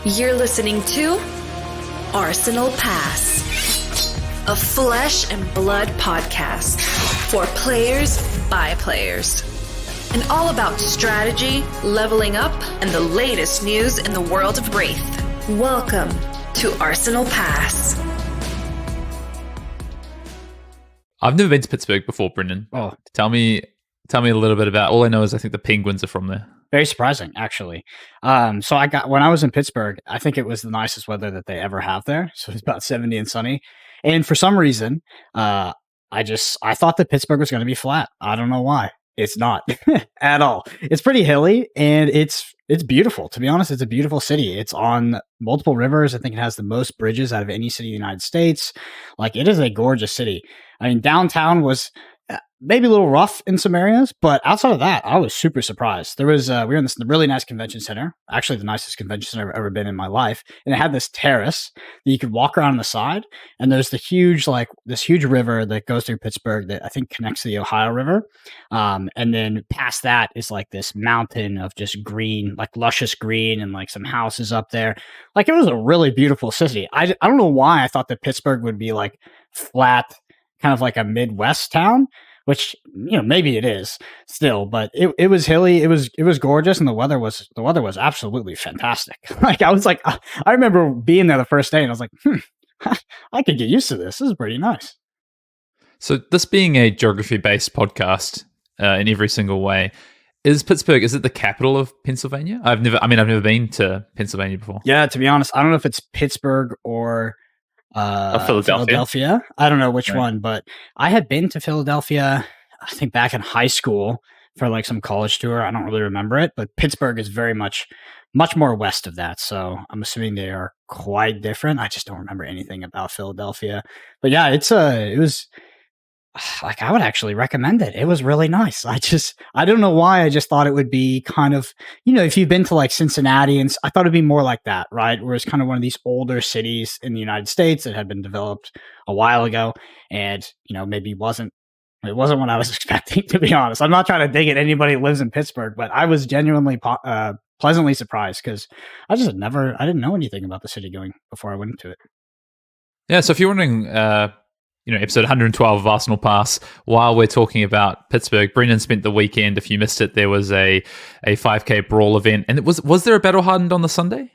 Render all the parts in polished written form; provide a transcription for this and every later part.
You're listening to Arsenal Pass, a flesh and blood podcast for players by players, and all about strategy, leveling up, and the latest news in the world of Wraith. Welcome to Arsenal Pass. I've never been to Pittsburgh before, Brendan. Oh, Tell me a little bit about. All I know is I think the Penguins are from there. very surprising, actually. So when I was in Pittsburgh, I think it was the nicest weather that they ever have there. So it's about 70 and sunny. And for some reason, I thought that Pittsburgh was going to be flat. I don't know why. It's not at all. It's pretty hilly and it's beautiful. To be honest, it's a beautiful city. It's on multiple rivers. I think it has the most bridges out of any city in the United States. Like, it is a gorgeous city. I mean, downtown was maybe a little rough in some areas, but outside of that, I was super surprised. There was we were in this really nice convention center, actually the nicest convention center I've ever been in my life, and it had this terrace that you could walk around on the side, and there's this huge river that goes through Pittsburgh that I think connects to the Ohio River, and then past that is like this mountain of just green, like luscious green, and like some houses up there. Like, it was a really beautiful city. I don't know why I thought that Pittsburgh would be like flat, kind of like a Midwest town, which, you know, maybe it is still, but it was hilly. It was gorgeous. And the weather was absolutely fantastic. Like, I was like, I remember being there the first day and I was like, I could get used to this. This is pretty nice. So, this being a geography-based podcast in every single way, is Pittsburgh, is it the capital of Pennsylvania? I've never been to Pennsylvania before. Yeah, to be honest, I don't know if it's Pittsburgh or Philadelphia. I don't know which one, but I had been to Philadelphia, I think back in high school for like some college tour. I don't really remember it, but Pittsburgh is very much more west of that. So I'm assuming they are quite different. I just don't remember anything about Philadelphia. But yeah, it was like, I would actually recommend it. It was really nice. I don't know why. I just thought it would be kind of, you know, if you've been to like Cincinnati, and I thought it'd be more like that, right? Where it's kind of one of these older cities in the United States that had been developed a while ago. And, you know, maybe it wasn't what I was expecting, to be honest. I'm not trying to dig at anybody who lives in Pittsburgh, but I was genuinely pleasantly surprised because I didn't know anything about the city going before I went into it. Yeah, so if you're wondering, episode 112 of Arsenal Pass, while we're talking about Pittsburgh, Brendan spent the weekend. If you missed it, there was a 5K brawl event. And was there a Battle Hardened on the Sunday?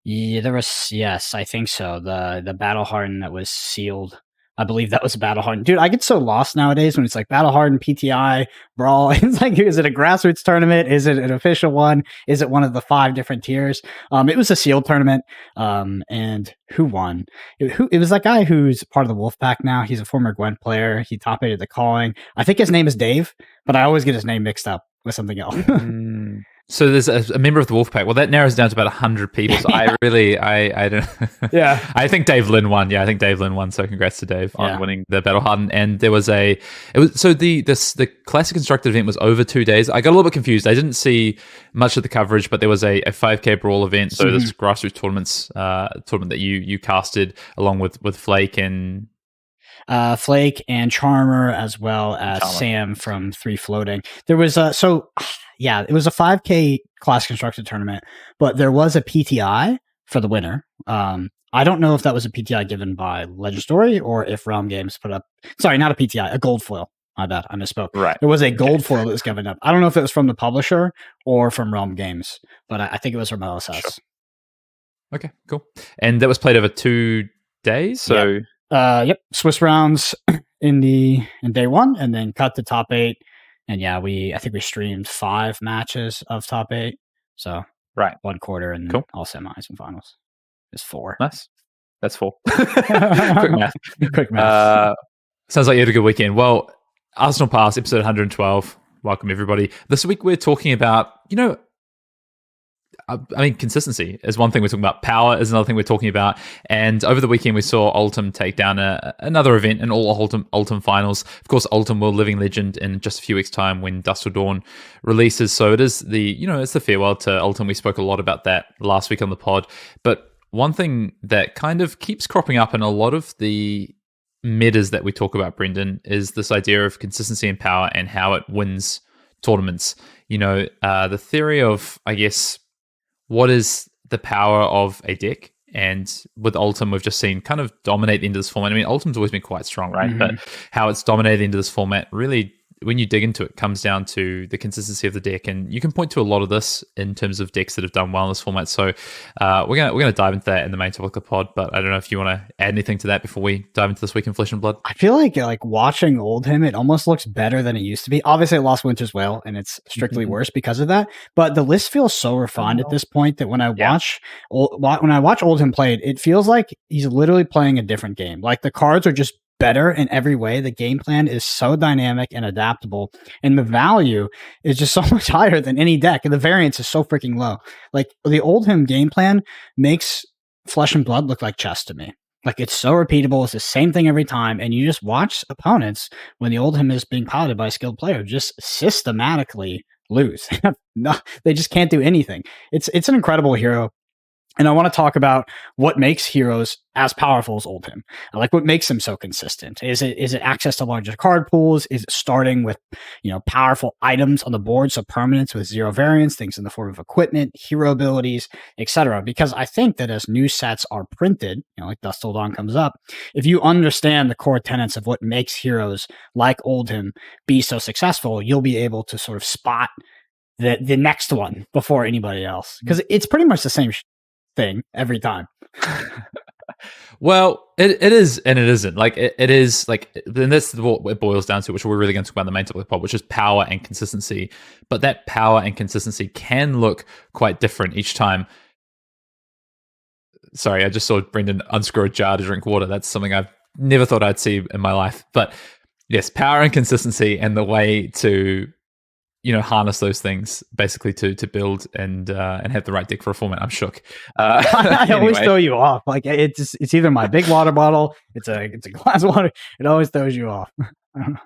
Yeah, there was. Yes, I think so. The Battle Hardened that was sealed. I believe that was a Battle Hardened. Dude, I get so lost nowadays when it's like Battle Hardened, PTI, Brawl. It's like, is it a grassroots tournament? Is it an official one? Is it one of the 5 different tiers? It was a sealed tournament. And who won? It was that guy who's part of the Wolfpack now. He's a former Gwent player. He top 8 at the calling. I think his name is Dave, but I always get his name mixed up with something else. So there's a member of the Wolfpack. Well, that narrows down to about 100 people. So I don't. Yeah. I think Dave Lynn won. Yeah, I think Dave Lynn won. So congrats to Dave on winning the Battle Hardened. And there was the Classic Constructed event was over 2 days. I got a little bit confused. I didn't see much of the coverage, but there was a 5K brawl event. So this grassroots tournament that you casted along with Flake and Charmer, as well as Sam from 3 Floating. There was it was a 5K class constructed tournament, but there was a PTI for the winner. I don't know if that was a PTI given by Legendstory or if Realm Games put up. Sorry, not a PTI, a gold foil. My bad, I misspoke. Right. There was a gold foil that was given up. I don't know if it was from the publisher or from Realm Games, but I think it was from LSS. Sure. Okay, cool. And that was played over 2 days. So yep, Swiss rounds in day 1, and then cut to top 8. And yeah, I think we streamed 5 matches of top 8. So right, 1 quarter and cool. All semis and finals is 4. Nice. That's 4. Quick math. Sounds like you had a good weekend. Well, Arsenal Pass, episode 112. Welcome, everybody. This week we're talking about, consistency is one thing we're talking about. Power is another thing we're talking about. And over the weekend, we saw Ultim take down another event in all Ultim finals. Of course, Ultim will living legend in just a few weeks' time when Dusk Til Dawn releases. So it is it's the farewell to Ultim. We spoke a lot about that last week on the pod. But one thing that kind of keeps cropping up in a lot of the metas that we talk about, Brendan, is this idea of consistency and power and how it wins tournaments. The theory of, I guess, what is the power of a deck. And with Ultim, we've just seen kind of dominate into this format. I mean, Ultim's always been quite strong, right? But how it's dominated into this format really, when you dig into it, comes down to the consistency of the deck, and you can point to a lot of this in terms of decks that have done well in this format. So we're gonna dive into that in the main topic of the pod. But I don't know if you want to add anything to that before we dive into this week in Flesh and Blood. I feel like watching Oldhim, it almost looks better than it used to be. Obviously, it lost Winter's Wail, and it's strictly worse because of that. But the list feels so refined at this point that when I watch Oldhim played, it feels like he's literally playing a different game. Like the cards are just better in every way. The game plan is so dynamic and adaptable, and the value is just so much higher than any deck, and the variance is so freaking low. Like the Oldhim game plan makes Flesh and Blood look like chess to me. Like it's so repeatable. It's the same thing every time, and you just watch opponents when the Oldhim is being piloted by a skilled player just systematically lose. No, they just can't do anything. It's an incredible hero. And I want to talk about what makes heroes as powerful as Oldhim. Like what makes them so consistent. Is it access to larger card pools? Is it starting with, powerful items on the board, so permanents with zero variance, things in the form of equipment, hero abilities, etc. Because I think that as new sets are printed, like Dusk Till Dawn comes up, if you understand the core tenets of what makes heroes like Oldhim be so successful, you'll be able to sort of spot the next one before anybody else. Because it's pretty much the same thing every time. Well, it is and it isn't. Like it is like, then that's what it boils down to, which we're really going to talk about in the main topic of the pod, which is power and consistency. But that power and consistency can look quite different each time. Sorry, I just saw Brendan unscrew a jar to drink water. That's something I've never thought I'd see in my life. But yes, power and consistency, and the way to harness those things basically to build and have the right deck for a format. I'm shook. I always throw you off. Like it's either my big water bottle, it's a glass of water. It always throws you off. I don't know.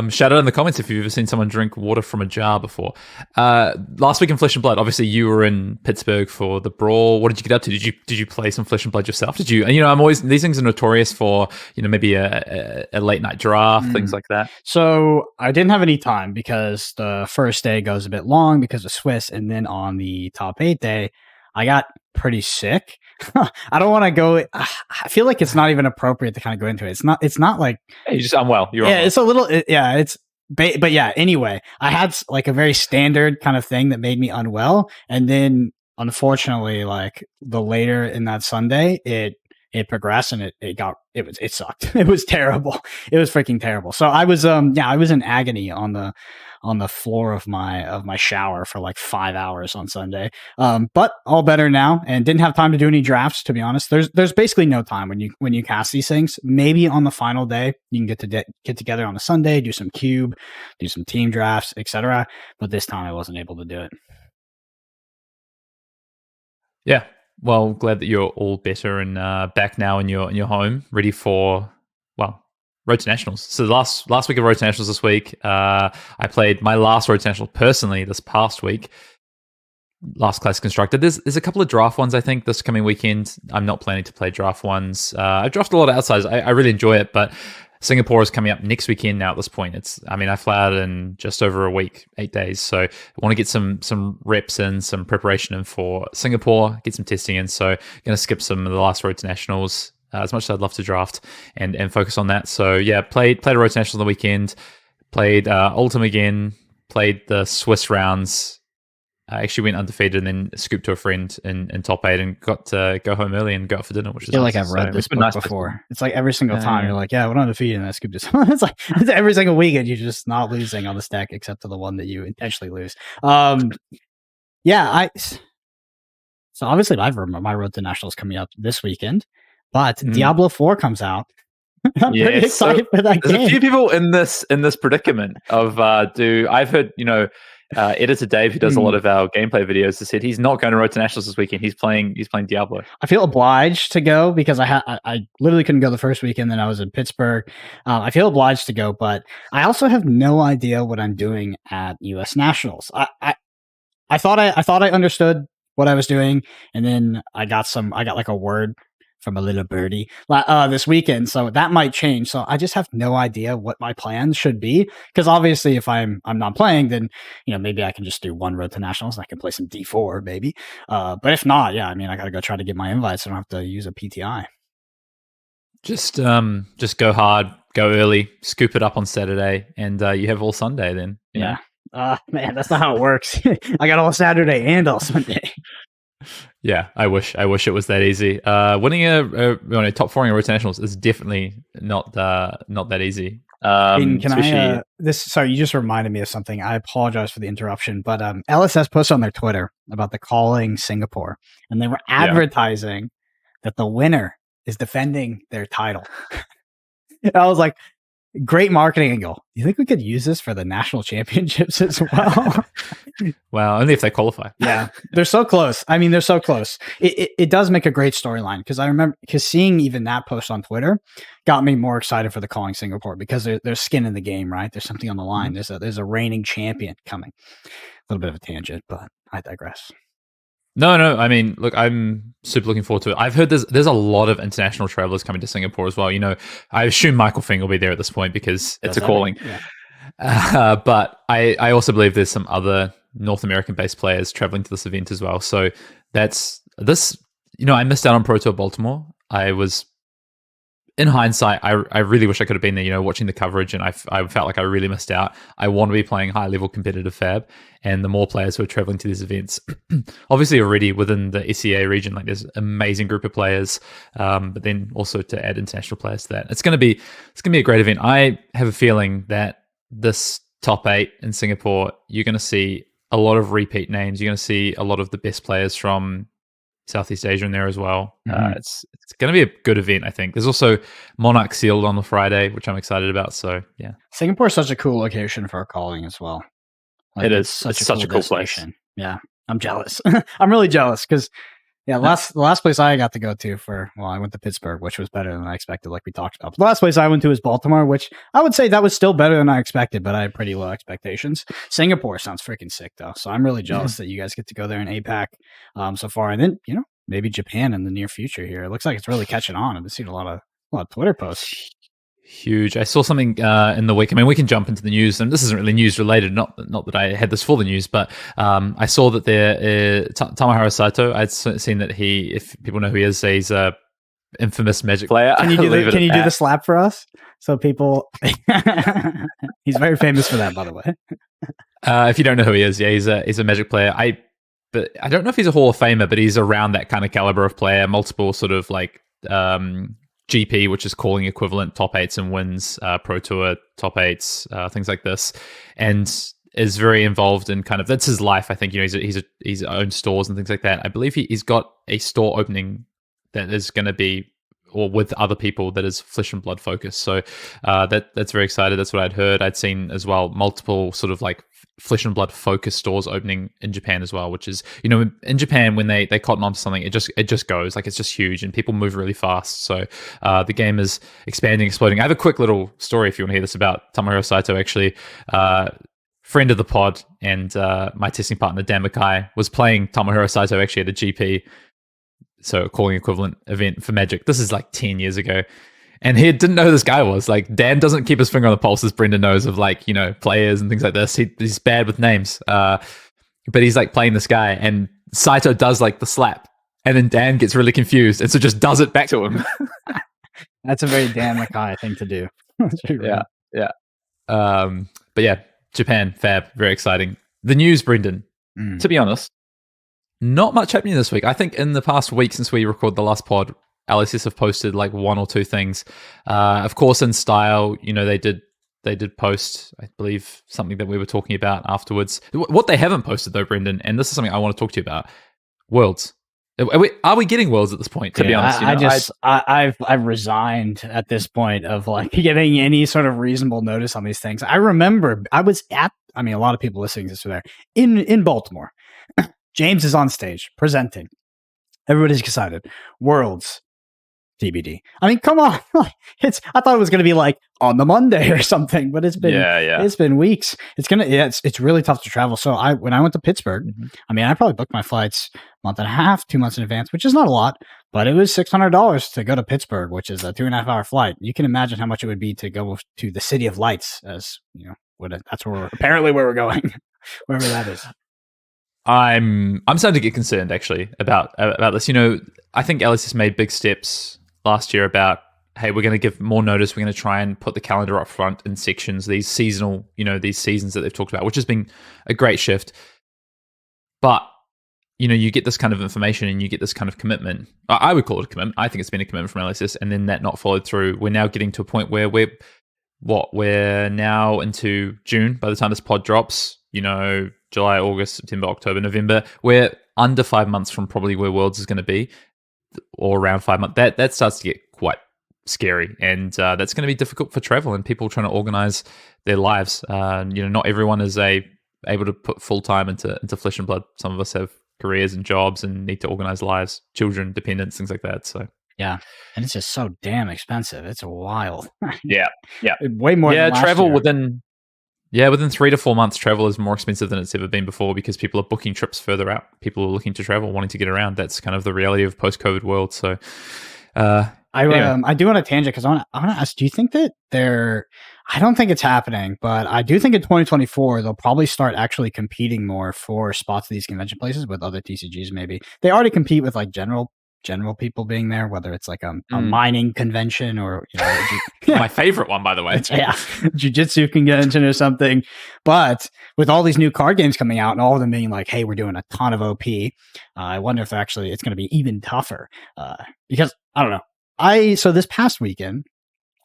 Shout out in the comments if you've ever seen someone drink water from a jar before. Last week in Flesh and Blood, obviously you were in Pittsburgh for the brawl. What did you get up to? Did you play some Flesh and Blood yourself? Did you? And I'm always, these things are notorious for maybe a late night draft, things like that. So I didn't have any time because the first day goes a bit long because of Swiss, and then on the top 8 day, I got pretty sick. I don't want to go. I feel like it's not even appropriate to kind of go into it. It's not like you're just unwell. You're unwell. It's a little. But yeah. Anyway, I had like a very standard kind of thing that made me unwell, and then unfortunately, like the later in that Sunday, it progressed and it sucked. It was terrible. It was freaking terrible. So I was in agony on the floor of my shower for like 5 hours on Sunday. But all better now, and didn't have time to do any drafts, to be honest. There's basically no time when you cast these things. Maybe on the final day you can get together on a Sunday, do some cube, do some team drafts, etc. But this time I wasn't able to do it. Yeah. Well, glad that you're all better and back now in your home, ready for Road to Nationals. So the last week of Road to Nationals this week, I played my last Road to Nationals personally this past week. Last Classic Constructor. There's a couple of draft ones, I think, this coming weekend. I'm not planning to play draft ones. I've drafted a lot of outsiders. I really enjoy it, but Singapore is coming up next weekend now at this point. I fly out in just over a week, 8 days. So I want to get some reps in, some preparation in for Singapore, get some testing in. So I'm going to skip some of the last Road to Nationals as much as I'd love to draft and focus on that. So yeah, played a Road to Nationals on the weekend, played Ultim again, played the Swiss rounds. I actually went undefeated and then scooped to a friend in top 8 and got to go home early and go out for dinner, which is I feel like I've read this book nice before. It's like every single time you're like, yeah, we're undefeated and I scooped this. It's like every single weekend you're just not losing on the stack except for the one that you intentionally lose. So obviously my Road to Nationals coming up this weekend, but Diablo 4 comes out. I'm pretty excited for that game. There's a few people in this predicament of I've heard, editor Dave, who does a lot of our gameplay videos, has said he's not going to Road to Nationals this weekend. He's playing Diablo. I feel obliged to go because I literally couldn't go the first weekend. Then I was in Pittsburgh. I feel obliged to go, but I also have no idea what I'm doing at U.S. Nationals. I thought I understood what I was doing, and then I got like a word from a little birdie this weekend. So that might change. So I just have no idea what my plans should be. Because obviously if I'm not playing, then, maybe I can just do one road to nationals and I can play some D4 maybe. But if not, I got to go try to get my invites. So I don't have to use a PTI. Just go hard, go early, scoop it up on Saturday, and you have all Sunday then. Yeah. Man, that's not how it works. I got all Saturday and all Sunday. Yeah, I wish it was that easy. Winning a top 4 in Road to Nationals is definitely not that easy. Hayden, sorry, you just reminded me of something. I apologize for the interruption, but LSS posted on their Twitter about the Calling Singapore, and they were advertising that the winner is defending their title. I was like, great marketing angle. Do you think we could use this for the national championships as well? Well, only if they qualify. Yeah, they're so close. I mean, they're so close. It does make a great storyline because I remember seeing even that post on Twitter got me more excited for the Calling Singapore because there's skin in the game, right? There's something on the line. There's a reigning champion coming. A little bit of a tangent, but I digress. No. I mean, look, I'm super looking forward to it. I've heard there's a lot of international travelers coming to Singapore as well. I assume Michael Fing will be there at this point because it's a calling. Yeah. But I also believe there's some other North American-based players traveling to this event as well. So that's this. I missed out on Pro Tour Baltimore. I was, in hindsight, I really wish I could have been there, watching the coverage, and I felt like I really missed out. I want to be playing high-level competitive fab, and the more players who are traveling to these events, obviously already within the SEA region, like there's an amazing group of players, but then also to add international players to that. It's going to be a great event. I have a feeling that this top 8 in Singapore, you're going to see a lot of repeat names. You're going to see a lot of the best players from Southeast Asia in there as well. Mm-hmm. It's going to be a good event, I think. There's also Monarch Sealed on the Friday, which I'm excited about. So, yeah. Singapore is such a cool location for a calling as well. It is. It's such a cool place. Yeah, I'm jealous. I'm really jealous because, the last place I got to go to I went to Pittsburgh, which was better than I expected, like we talked about. But the last place I went to was Baltimore, which I would say that was still better than I expected, but I had pretty low expectations. Singapore sounds freaking sick, though. So I'm really jealous that you guys get to go there in APAC so far. And then, maybe Japan in the near future here. It looks like it's really catching on. I've seen a lot of Twitter posts. Huge. I saw something in the week. I mean, we can jump into the news, and this isn't really news related. Not that I had this for the news, but I saw that Tamahara Saito. I'd seen that if people know who he is, he's a infamous Magic player. Can you do the slap for us? So people, he's very famous for that, by the way. If you don't know who he is, he's a Magic player. But I don't know if he's a Hall of Famer, but he's around that kind of caliber of player. Multiple sort of like GP, which is calling equivalent top 8s and wins, Pro Tour top 8s, things like this, and is very involved in kind of, that's his life. I think, he's owned stores and things like that. I believe he's got a store opening that is going to be, or with other people, that is Flesh and Blood focused. So that's very excited. That's what I'd heard. I'd seen as well multiple sort of like Flesh and Blood focused stores opening in Japan as well, which is, in Japan, when they cotton onto something, it just goes, like, it's just huge and people move really fast. So the game is expanding, exploding. I have a quick little story if you want to hear this about Tamahiro Saito, actually. Friend of the pod and my testing partner, Dan Mackay, was playing Tamahiro Saito actually at a GP, so calling equivalent event for Magic. This is like 10 years ago. And he didn't know who this guy was. Like, Dan doesn't keep his finger on the pulse, as Brendan knows, of like, players and things like this. He's bad with names. But he's like playing this guy, and Saito does like the slap, and then Dan gets really confused, and so just does it back to him. That's a very Dan Mackay thing to do. Yeah. But yeah, Japan, fab, very exciting. The news, Brendan, to be honest, not much happening this week. I think in the past week since we recorded the last pod, LSS have posted like one or two things. Of course, in style, they did post, I believe, something that we were talking about afterwards. What they haven't posted though, Brendan, and this is something I want to talk to you about: Worlds. Are we getting Worlds at this point? To be honest, I've resigned at this point of like getting any sort of reasonable notice on these things. I remember I was at. I mean, a lot of people listening to this were there in Baltimore. James is on stage presenting. Everybody's excited. Worlds. TBD. I mean, come on. I thought it was going to be like on the Monday or something, but it's been it's been weeks. It's really tough to travel. So when I went to Pittsburgh, I mean, I probably booked my flights a month and a half, 2 months in advance, which is not a lot, But it was $600 to go to Pittsburgh, which is a 2.5-hour flight. You can imagine how much it would be to go to the City of Lights, as you know, that's where we're going, wherever that is. I'm starting to get concerned actually about this. You know, I think LSS made big steps last year about, hey, we're going to give more notice. We're going to try and put the calendar up front in sections, these seasonal, these seasons that they've talked about, which has been a great shift. But, you get this kind of information and you get this kind of commitment. I would call it a commitment. I think it's been a commitment from LSS, and then that not followed through. We're now getting to a point where we're now into June by the time this pod drops, July, August, September, October, November. We're under 5 months from probably where Worlds is going to be, or around 5 months. That starts to get quite scary, and that's going to be difficult for travel and people trying to organize their lives. Not everyone is able to put full time into flesh and blood. Some of us have careers and jobs and need to organize lives, children, dependents, things like that. So yeah, and it's just so damn expensive. It's wild. Yeah, way more. Yeah, than travel year. within 3 to 4 months, travel is more expensive than it's ever been before because people are booking trips further out. People are looking to travel, wanting to get around. That's kind of the reality of post-COVID world. So, anyway. I do want to tangent because I want to ask, do you think that I don't think it's happening, but I do think in 2024 they'll probably start actually competing more for spots at these convention places with other TCGs. Maybe they already compete with like general people being there, whether it's like a mining convention or my favorite one, by the way. Yeah, jiu-jitsu convention or something. But with all these new card games coming out and all of them being like, hey, we're doing a ton of OP, I wonder if actually it's going to be even tougher because I don't know. So this past weekend,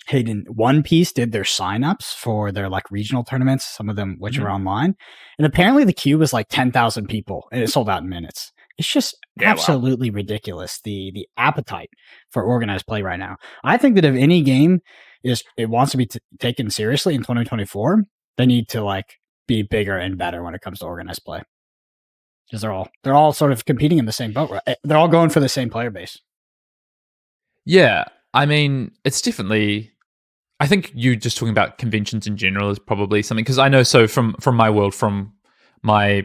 Hayden, One Piece did their signups for their like regional tournaments, some of them which are online, and apparently the queue was like 10,000 people and it sold out in minutes. It's just absolutely ridiculous, the appetite for organized play right now. I think that if any game wants to be taken seriously in 2024, they need to like be bigger and better when it comes to organized play. Because they're all sort of competing in the same boat. Right? They're all going for the same player base. Yeah, I mean, it's definitely. I think you just talking about conventions in general is probably something, because I know, so from my world, from my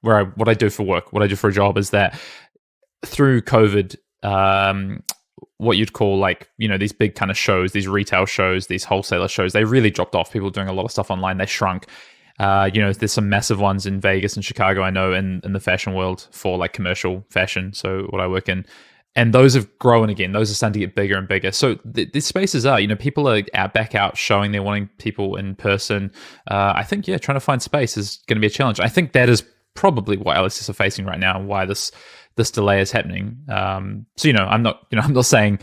what I do for work, what I do for a job, is that through COVID, what you'd call like, these big kind of shows, these retail shows, these wholesaler shows, they really dropped off. People doing a lot of stuff online, they shrunk. There's some massive ones in Vegas and Chicago, I know, in the fashion world for like commercial fashion. So what I work in. And those have grown again. Those are starting to get bigger and bigger. So these spaces are, people are back out showing, they're wanting people in person. I think, trying to find space is going to be a challenge. I think that is probably what LSS are facing right now and why this delay is happening. I'm not saying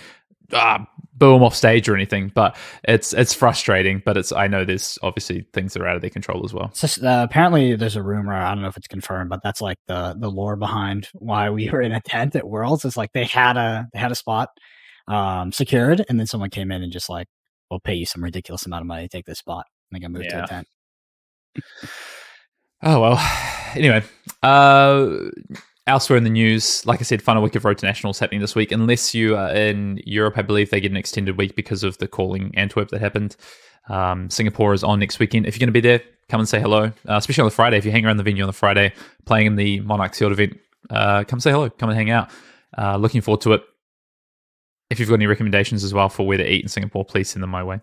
boom off stage or anything, but it's frustrating. But I know there's obviously things that are out of their control as well. So, apparently there's a rumor, I don't know if it's confirmed, but that's like the lore behind why we were in a tent at Worlds. It's like they had a spot secured, and then someone came in and just like, we'll pay you some ridiculous amount of money to take this spot. And they got moved to a tent. Oh well. Anyway, elsewhere in the news, like I said, final week of Road to Nationals happening this week. Unless you are in Europe, I believe they get an extended week because of the calling Antwerp that happened. Singapore is on next weekend. If you're going to be there, come and say hello, especially on the Friday. If you hang around the venue on the Friday, playing in the Monarchs Field event, come say hello, come and hang out. Looking forward to it. If you've got any recommendations as well for where to eat in Singapore, please send them my way.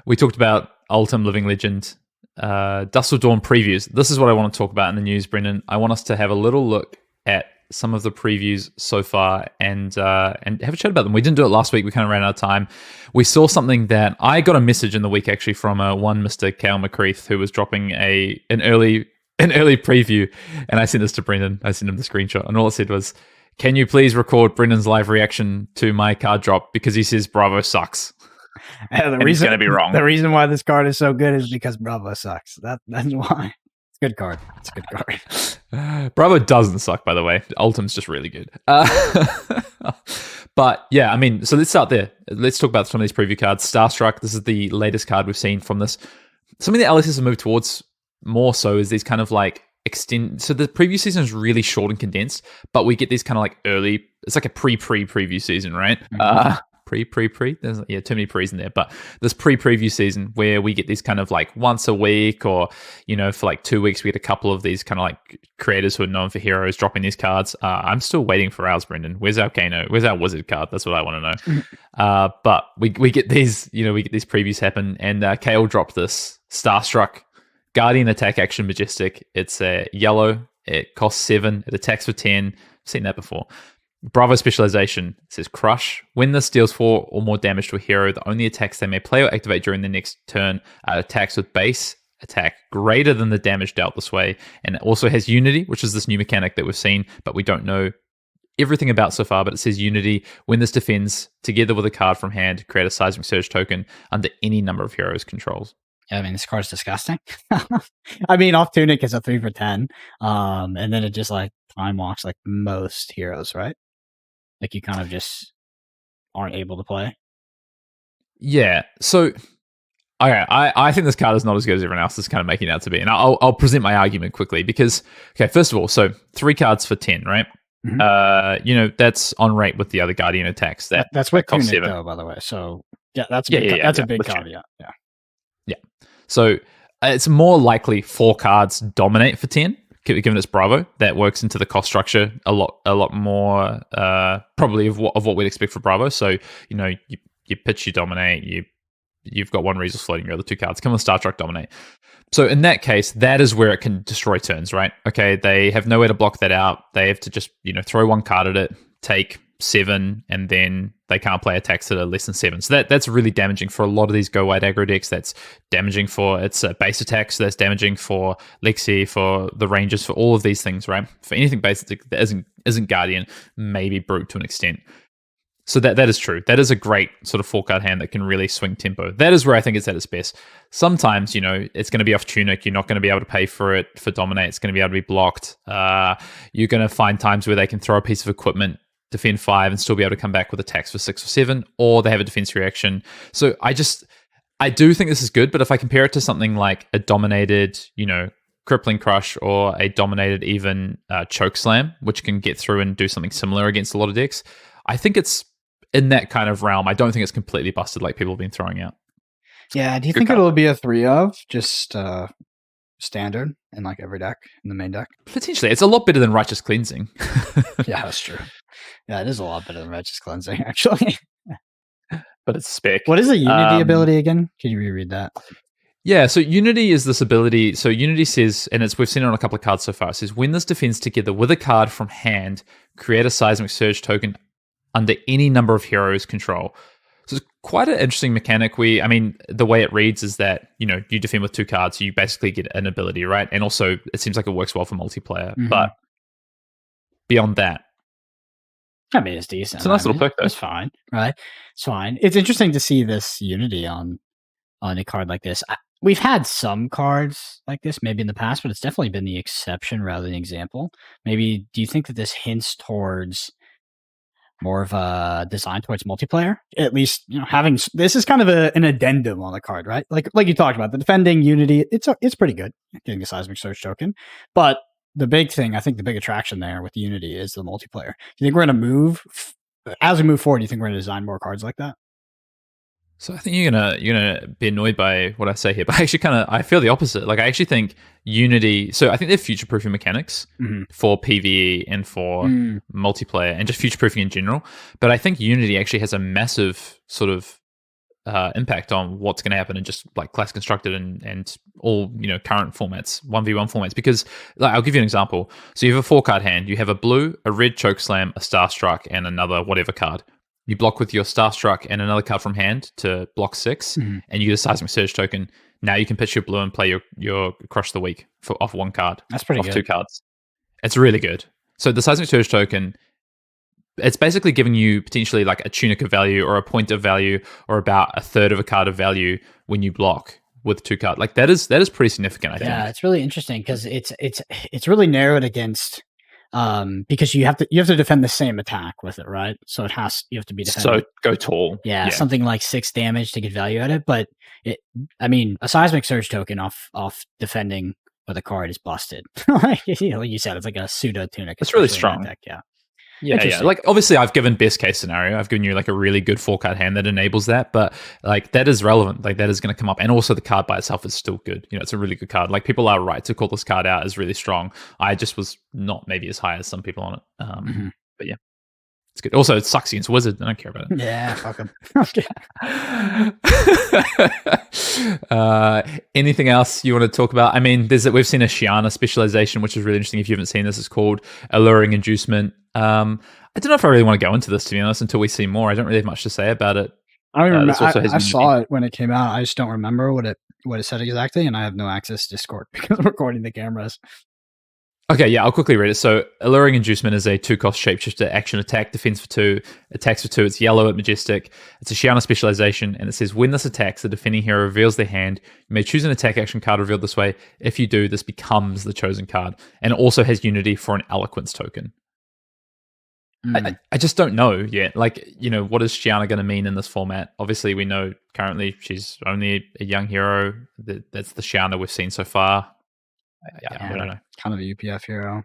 We talked about Ultim Living Legend, Dusk Til Dawn previews. This is what I want to talk about in the news, Brendan. I want us to have a little look at some of the previews so far and have a chat about them. We didn't do it last week. We kind of ran out of time. We saw something that I got a message in the week actually from one Mr. Cal McCreath, who was dropping an early preview, and I sent this to Brendan. I sent him the screenshot, and all it said was, "Can you please record Brendan's live reaction to my card drop because he says Bravo sucks." And he's going to be wrong. The reason why this card is so good is because Bravo sucks. That's why. It's a good card. It's a good card. Bravo doesn't suck, by the way. Ultim's just really good. But yeah, I mean, so let's start there. Let's talk about some of these preview cards. Starstruck, this is the latest card we've seen from this. Something that LSS have moved towards more so is these kind of like extend. So the preview season is really short and condensed, but we get these kind of like early, it's like a preview season, right? Mm-hmm. There's too many pre's in there, but this preview season where we get these kind of like once a week, or for like 2 weeks we get a couple of these kind of like creators who are known for heroes dropping these cards. I'm still waiting for ours, Brendan. Where's our Kano? Where's our wizard card? That's what I want to know. But we get these, we get these previews happen, and Kale dropped this Starstruck Guardian attack action majestic. It's a yellow. It costs 7. It attacks for 10. I've seen that before. Bravo specialization says crush. When this deals 4 or more damage to a hero, the only attacks they may play or activate during the next turn are attacks with base attack greater than the damage dealt this way. And it also has Unity, which is this new mechanic that we've seen, but we don't know everything about so far. But it says Unity. When this defends, together with a card from hand, create a seismic surge token under any number of heroes controls. I mean, this card's disgusting. I mean, off Tunic is a 3 for 10. And then it just like time walks like most heroes, right? Like you kind of just aren't able to play. Yeah. So, okay, I think this card is not as good as everyone else is kind of making it out to be. And I'll present my argument quickly because, okay, first of all, so 3 cards for 10, right? Mm-hmm. That's on rate with the other Guardian attacks. That's with Tunic, 7. Though, by the way. So, yeah, that's a big caveat. Yeah. Yeah. So, it's more likely 4 cards dominate for 10. Given it's Bravo, that works into the cost structure a lot more probably of what we'd expect for Bravo. So you pitch, you dominate, you've got 1 resource floating, your other 2 cards come on Starstruck dominate. So in that case, that is where it can destroy turns, right? Okay, they have nowhere to block that out. They have to just throw 1 card at it, take 7, and then they can't play attacks that are less than 7. So that's really damaging for a lot of these go wide aggro decks. That's damaging for its base attacks. So that's damaging for Lexi, for the Rangers, for all of these things, right? For anything basic that isn't Guardian, maybe Brute to an extent. So that is true. That is a great sort of 4-card hand that can really swing tempo. That is where I think it's at its best. Sometimes, it's going to be off Tunic. You're not going to be able to pay for it for Dominate. It's going to be able to be blocked. You're going to find times where they can throw a piece of equipment, defend 5, and still be able to come back with attacks for 6 or 7, or they have a defense reaction. So I do think this is good, but if I compare it to something like a dominated, Crippling Crush, or a dominated even Choke Slam, which can get through and do something similar against a lot of decks, I think it's in that kind of realm. I don't think it's completely busted like people have been throwing out. Yeah, do you think it'll be a 3 of just standard in like every deck, in the main deck? Potentially. It's a lot better than Righteous Cleansing. Yeah, that's true. Yeah, it is a lot better than Righteous Cleansing, actually. But it's spec. What is the Unity ability again? Can you reread that? Yeah, so Unity is this ability. So Unity says, and we've seen it on a couple of cards so far, it says, when this defends together with a card from hand, create a Seismic Surge token under any number of heroes control. So it's quite an interesting mechanic. The way it reads is that, you defend with 2 cards, so you basically get an ability, right? And also, it seems like it works well for multiplayer. Mm-hmm. But beyond that, I mean, it's decent. It's a nice little perk, though. It's fine, right? It's fine. It's interesting to see this Unity on a card like this. We've had some cards like this maybe in the past, but it's definitely been the exception rather than the example. Maybe, do you think that this hints towards more of a design towards multiplayer? At least, having this is kind of an addendum on the card, right? Like you talked about, the defending Unity, it's pretty good getting a Seismic Surge token, but the big thing, I think the big attraction there with Unity is the multiplayer. Do you think we're going to move as we move forward? Do you think we're going to design more cards like that? So I think you're gonna be annoyed by what I say here, but I feel the opposite. Like I actually think Unity. So I think they're future-proofing mechanics for PvE and for multiplayer and just future-proofing in general. But I think Unity actually has a massive sort of impact on what's going to happen in just like class constructed and all current formats, 1v1 formats. Because I'll give you an example. So you have a 4-card hand. You have a blue, a red Chokeslam, a Starstruck, and another whatever card. You block with your Starstruck and another card from hand to block 6, and you get a Seismic Surge token. Now you can pitch your blue and play your Crush of the Week off 1 card. That's pretty good. Off 2 cards. It's really good. So the Seismic Surge token, it's basically giving you potentially like a tunic of value or a point of value or about a third of a card of value when you block with 2 cards. Like that is pretty significant, I think. Yeah, it's really interesting because it's really narrowed against because you have to defend the same attack with it, right? So you have to be defending. So go tall. Yeah, something like 6 damage to get value at it. But a Seismic Surge token off defending with a card is busted. Like you said, it's like a pseudo tunic. It's really strong. Deck, yeah. Yeah, yeah. Like obviously I've given best case scenario. I've given you like a really good 4-card hand that enables that, but like that is relevant. Like that is going to come up. And also the card by itself is still good. You know, it's a really good card. Like people are right to call this card out as really strong. I just was not maybe as high as some people on it. But yeah, it's good. Also, it sucks against Wizard. I don't care about it. Yeah, fuck him. Anything else you want to talk about? I mean, we've seen a Shiana specialization, which is really interesting. If you haven't seen this, it's called Alluring Inducement. I don't know if I really want to go into this, to be honest, until we see more. I don't really have much to say about it. I don't remember. I saw it when it came out. I just don't remember what it said exactly, and I have no access to Discord because I'm recording the cameras. Okay, yeah, I'll quickly read it. So, Alluring Inducement is a 2-cost shapeshifter action attack, defense for 2, attacks for 2. It's yellow at Majestic. It's a Shiana specialization, and it says when this attacks, the defending hero reveals their hand. You may choose an attack action card revealed this way. If you do, this becomes the chosen card, and it also has Unity for an Eloquence token. I just don't know yet. Like, you know, what is Shiana going to mean in this format? Obviously, we know currently she's only a young hero. That's the Shiana we've seen so far. I don't know. Kind of a UPF hero.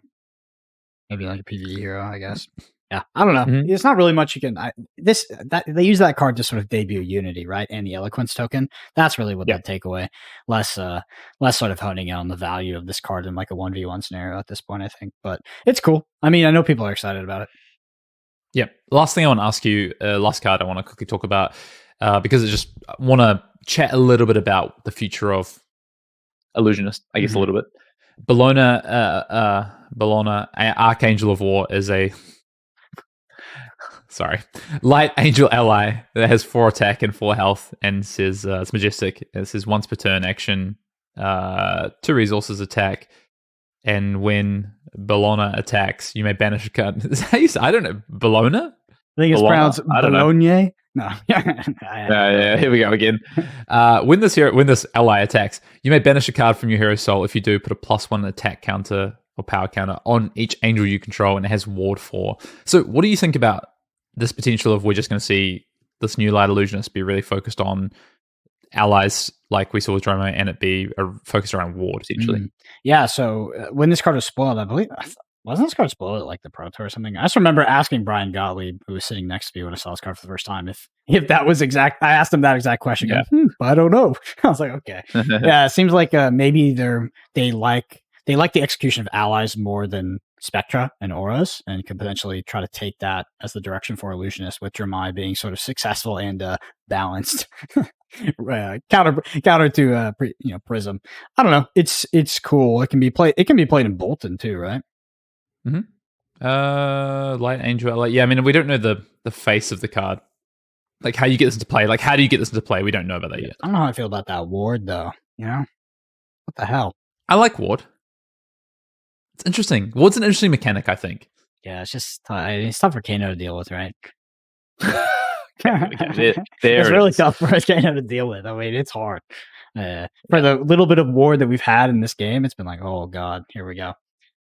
Maybe like a PvE hero, I guess. Yeah, I don't know. Mm-hmm. It's not really much you can. They use that card to sort of debut Unity, right? And the Eloquence token. That's really what they take away. Less sort of honing in on the value of this card in like a 1v1 scenario at this point, I think. But it's cool. I mean, I know people are excited about it. Yeah. Last thing I want to ask you, last card I want to quickly talk about, because I just want to chat a little bit about the future of Illusionist, I guess a little bit. Bologna, Archangel of War is a light angel ally that has 4 attack and 4 health, and says it's Majestic. It says once per turn action, 2 resources attack, and when Bologna attacks, you may banish a card. Is that how you say? I don't know. Bologna? I think it's pronounced Bologna. No. Yeah, here we go again. When this ally attacks, you may banish a card from your hero's soul. If you do, put a +1 attack counter or power counter on each angel you control, and it has Ward 4. So what do you think about this potential of we're just going to see this new Light Illusionist be really focused on allies like we saw with Dromo, and it be focused around Ward, essentially? Yeah, so when this card was spoiled, I believe... Wasn't this card spoiled at like the Pro Tour or something? I just remember asking Brian Gottlieb, who was sitting next to me when I saw this card for the first time, if that was exact. I asked him that exact question. Yeah. I don't know. I was like, okay. Yeah, it seems like maybe they like the execution of allies more than Spectra and Auras, and can potentially try to take that as the direction for Illusionist, with Dramai being sort of successful and balanced. Counter to Prism. I don't know. It's cool. It can be played in Bolton too, right? Light Angel. Yeah, I mean, we don't know the face of the card. Like how you get this into play. Like how do you get this into play? We don't know about that yet. I don't know how I feel about that Ward though. You know, what the hell? I like Ward. It's interesting. Ward's an interesting mechanic, I think. Yeah, it's just it's tough for Kano to deal with, right? It's really tough for Kano to deal with. I mean, it's hard. For the little bit of Ward that we've had in this game, it's been like, oh god, here we go.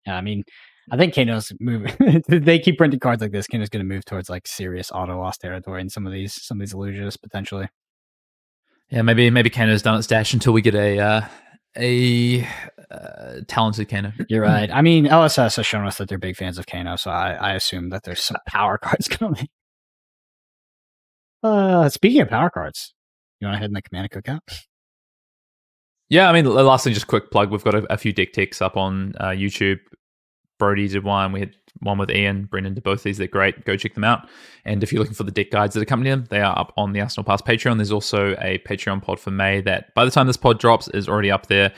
Yeah, I mean, I think Kano's moving. They keep printing cards like this. Kano's going to move towards like serious auto loss territory in some of these illusionists potentially. Yeah, maybe Kano's done its dash until we get a talented Kano. You're right. I mean, LSS has shown us that they're big fans of Kano, so I assume that there's some power cards coming. Speaking of power cards, you want to head in the Command Cookout? Yeah, I mean, lastly, just quick plug. We've got a few deck techs up on YouTube. Brody did one. We had one with Ian. Brendan did both these. They're great. Go check them out. And if you're looking for the deck guides that accompany them, they are up on the Arsenal Pass Patreon. There's also a Patreon pod for May that, by the time this pod drops, is already up there.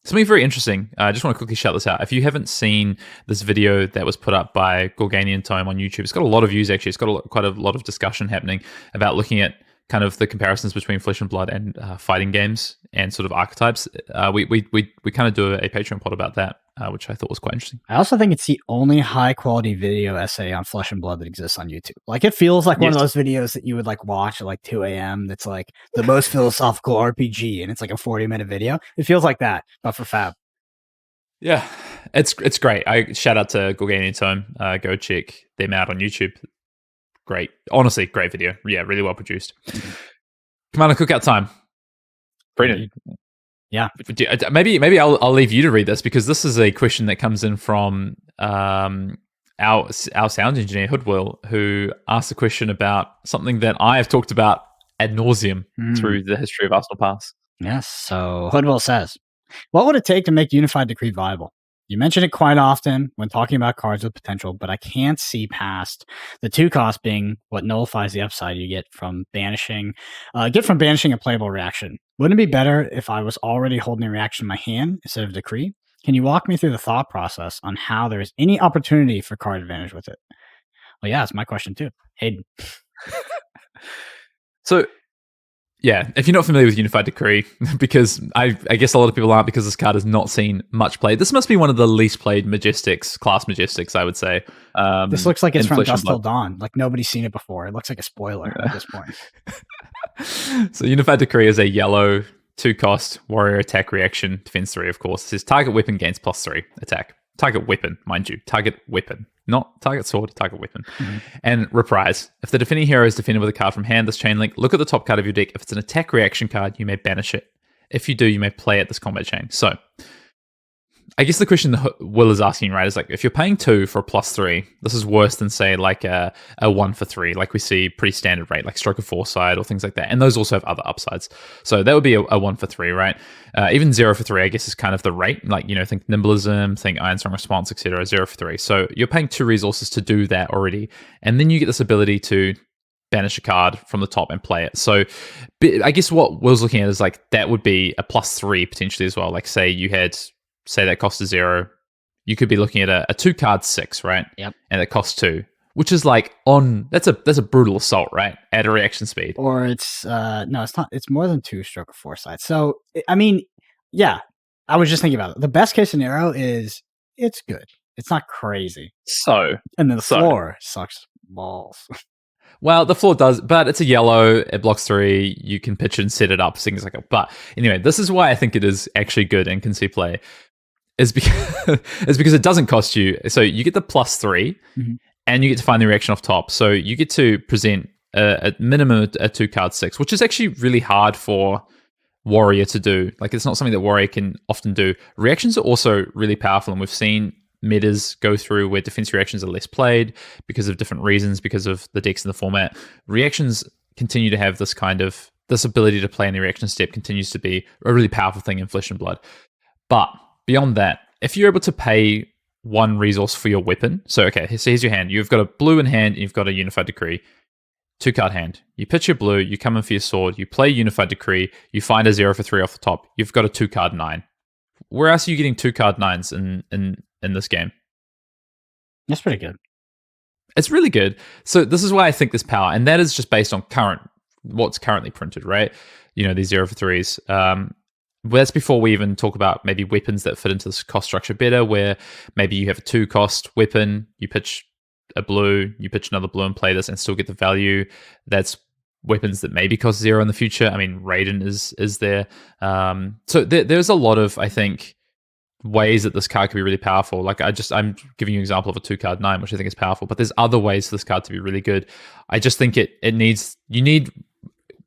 Something very interesting. I just want to quickly shout this out. If you haven't seen this video that was put up by Gorganian Tome on YouTube, it's got a lot of views, actually. It's got quite a lot of discussion happening about looking at kind of the comparisons between Flesh and Blood and fighting games and sort of archetypes. We kind of do a Patreon pod about that, which I thought was quite interesting. I also think it's the only high quality video essay on Flesh and Blood that exists on YouTube. Like, it feels like one of those videos that you would like watch at like 2 a.m. That's like the most philosophical RPG, and it's like a 40-minute video. It feels like that, but for Fab. Yeah, it's great. I shout out to Gorganian Tome. Go check them out on YouTube. Great. Honestly, great video. Yeah, really well produced. Commander Cookout time. Brendan. Yeah. Maybe I'll leave you to read this, because this is a question that comes in from our our sound engineer Hoodwill, who asked a question about something that I have talked about ad nauseum through the history of Arsenal Pass. Yes. So Hoodwill says, what would it take to make Unified Decree viable? You mention it quite often when talking about cards with potential, but I can't see past the 2 cost being what nullifies the upside you get from banishing a playable reaction. Wouldn't it be better if I was already holding a reaction in my hand instead of decree? Can you walk me through the thought process on how there's any opportunity for card advantage with it? Well, yeah, it's my question too. Hayden. So, yeah, if you're not familiar with Unified Decree, because I guess a lot of people aren't, because this card has not seen much play. This must be one of the least played class Majestics, I would say. This looks like it's from Dusk Till Dawn. Like nobody's seen it before. It looks like a spoiler at this point. So Unified Decree is a yellow 2 cost warrior attack reaction, defense 3, of course. It says target weapon gains +3 attack. Target weapon, mind you. Target weapon. Not target sword, target weapon. And reprise. If the defending hero is defended with a card from hand, this chain link, look at the top card of your deck. If it's an attack reaction card, you may banish it. If you do, you may play it this combat chain. So, I guess the question that Will is asking, right, is like, if you're paying 2 for a +3, this is worse than, say, like a 1 for 3, like we see pretty standard rate, like Stroke of Foresight or things like that. And those also have other upsides. So that would be a 1 for 3, right? Even 0 for 3, I guess, is kind of the rate. Like, think Nimblism, think Iron Song Response, etc. 0 for 3. So you're paying 2 resources to do that already. And then you get this ability to banish a card from the top and play it. So I guess what Will's looking at is like, that would be a +3 potentially as well. Like, say that cost is 0, you could be looking at a 2 card 6, right? Yep. And it costs 2, which is like that's a brutal assault, right? At a reaction speed. Or it's no, it's not. It's more than 2 Stroke of Foresight. So I mean, yeah, I was just thinking about it. The best case scenario is it's good. It's not crazy. And then the floor sucks balls. Well, the floor does, but it's a yellow, it blocks 3, you can pitch and set it up, things like that. But anyway, this is why I think it is actually good and can see play, is because it doesn't cost you. So you get the +3, and you get to find the reaction off top. So you get to present a minimum a 2 card 6, which is actually really hard for Warrior to do. Like, it's not something that Warrior can often do. Reactions are also really powerful, and we've seen metas go through where defense reactions are less played because of different reasons, because of the decks in the format. Reactions continue to have this ability to play in the reaction step continues to be a really powerful thing in Flesh and Blood. But beyond that, if you're able to pay 1 resource for your weapon, so here's your hand. You've got a blue in hand, and you've got a Unified Decree. 2 card hand. You pitch your blue, you come in for your sword, you play Unified Decree, you find a 0 for 3 off the top. You've got a 2 card 9. Where else are you getting 2 card 9s in this game? That's pretty good. It's really good. So this is why I think there's power, and that is just based on what's currently printed, right? These 0 for 3s. Well, that's before we even talk about maybe weapons that fit into this cost structure better, where maybe you have a 2 cost weapon, you pitch a blue, you pitch another blue and play this and still get the value. That's weapons that maybe cost 0 in the future. I mean, Raiden is there. So there's a lot of, I think, ways that this card could be really powerful. Like, I'm giving you an example of a 2 card 9, which I think is powerful, but there's other ways for this card to be really good. I just think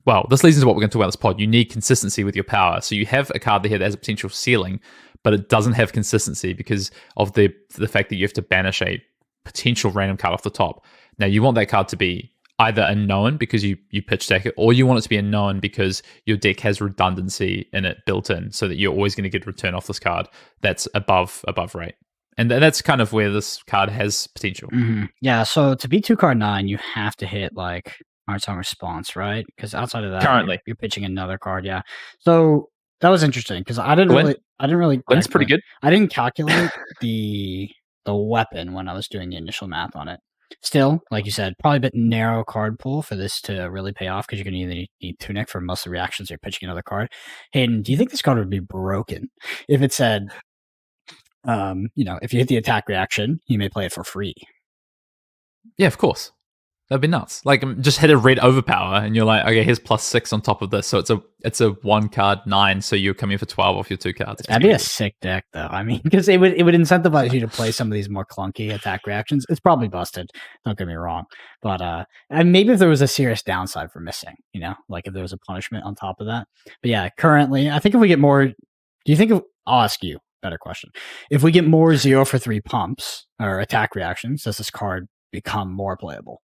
well, this leads into what we're going to talk about in this pod. You need consistency with your power. So you have a card here that has a potential ceiling, but it doesn't have consistency because of the fact that you have to banish a potential random card off the top. Now, you want that card to be either a known because you pitch stack it, or you want it to be a known because your deck has redundancy in it built in, so that you're always going to get return off this card that's above rate. And that's kind of where this card has potential. Mm-hmm. Yeah, so to be 2 card 9, you have to hit like Iron Song Response, right? Because outside of that, currently you're pitching another card. Yeah, so that was interesting because I didn't really. That's pretty good. I didn't calculate the weapon when I was doing the initial math on it. Still, like you said, probably a bit narrow card pool for this to really pay off, because you're going to either need Tunic for most of the reactions, or you're pitching another card. Hayden, do you think this card would be broken if it said, if you hit the attack reaction, you may play it for free? Yeah, of course. That'd be nuts. Like, just hit a red overpower, and you're like, okay, here's +6 on top of this, so it's a 1 card 9, so you're coming for 12 off your 2 cards. That'd be a sick deck, though. I mean, because it would incentivize you to play some of these more clunky attack reactions. It's probably busted. Don't get me wrong, but and maybe if there was a serious downside for missing, like if there was a punishment on top of that. But yeah, currently, I think if we get more, I'll ask you better question. If we get more 0 for 3 pumps or attack reactions, does this card become more playable?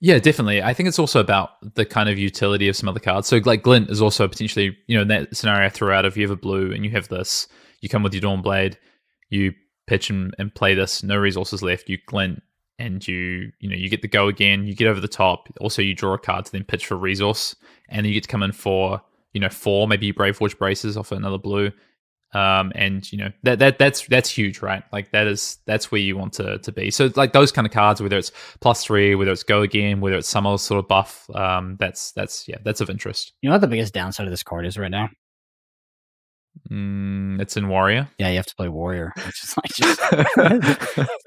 Yeah, definitely. I think it's also about the kind of utility of some other cards. So like Glint is also potentially, in that scenario I threw out, if you have a blue and you have this, you come with your Dawn Blade, you pitch and play this, no resources left, you Glint, and you get the go again, you get over the top. Also, you draw a card to then pitch for resource, and then you get to come in for, 4, maybe Brave Forge Braces off another blue. And that's huge, right? Like that's where you want to be. So like those kind of cards, whether it's +3, whether it's go again, whether it's some other sort of buff, that's of interest. You know what the biggest downside of this card is right now? It's in Warrior. Yeah, you have to play Warrior, which is just kind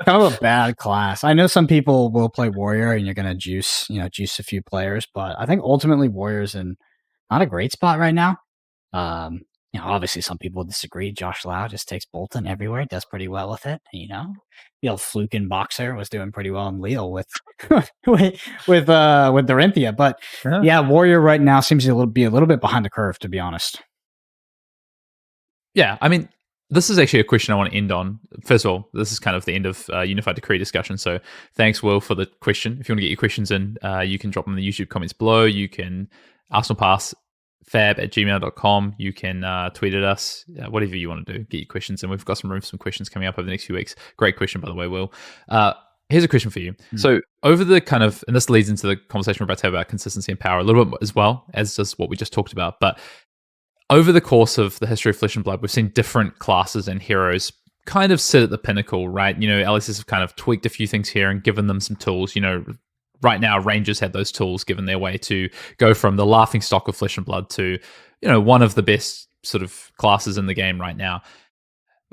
of a bad class. I know some people will play Warrior and you're gonna juice a few players, but I think ultimately Warrior's in not a great spot right now. Obviously some people disagree. Josh Lau just takes Bolton everywhere, does pretty well with it. The old Fluken Boxer was doing pretty well in Lille with Dorinthia. But yeah, Warrior right now seems to be a little bit behind the curve, to be honest. Yeah, I mean, this is actually a question I want to end on. First of all, this is kind of the end of Unified Decree discussion. So thanks, Will, for the question. If you want to get your questions in, you can drop them in the YouTube comments below. You can ArsenalPassFab@gmail.com. You can tweet at us, whatever you want to do. Get your questions in. We've got some room for some questions coming up over the next few weeks. Great question, by the way, Will. Here's a question for you. So over the kind of, and this leads into the conversation we're about to have about consistency and power a little bit as well, as does what we just talked about. But over the course of the history of Flesh and Blood, we've seen different classes and heroes kind of sit at the pinnacle, right? LSS have kind of tweaked a few things here and given them some tools. Right now, Rangers had those tools given their way to go from the laughing stock of Flesh and Blood to, one of the best sort of classes in the game right now.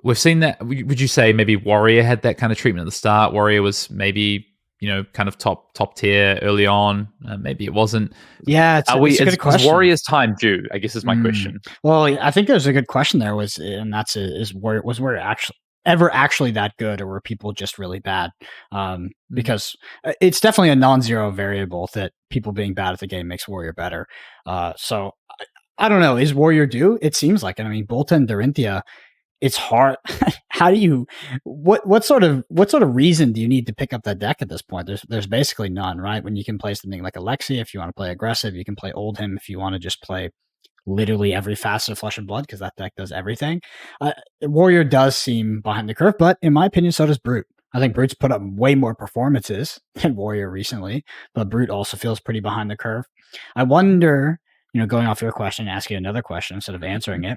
We've seen that. Would you say maybe Warrior had that kind of treatment at the start? Warrior was maybe, kind of top tier early on. Maybe it wasn't. Yeah, it's a good question. Is Warrior's time due? I guess is my question. Well, I think there's a good question there. Was Warrior actually that good, or were people just really bad? Because it's definitely a non-zero variable that people being bad at the game makes Warrior better. So I don't know. Is Warrior due? It seems like it. I mean, Bolton, Dorinthia. It's hard. How do you? What sort of reason do you need to pick up that deck at this point? There's basically none, right? When you can play something like Alexia, if you want to play aggressive, you can play Oldhim if you want to just play literally every facet of Flesh and Blood, because that deck does everything. Warrior does seem behind the curve, but in my opinion, so does Brute. I think Brute's put up way more performances than Warrior recently, but Brute also feels pretty behind the curve. I wonder, going off your question, asking another question instead of answering it,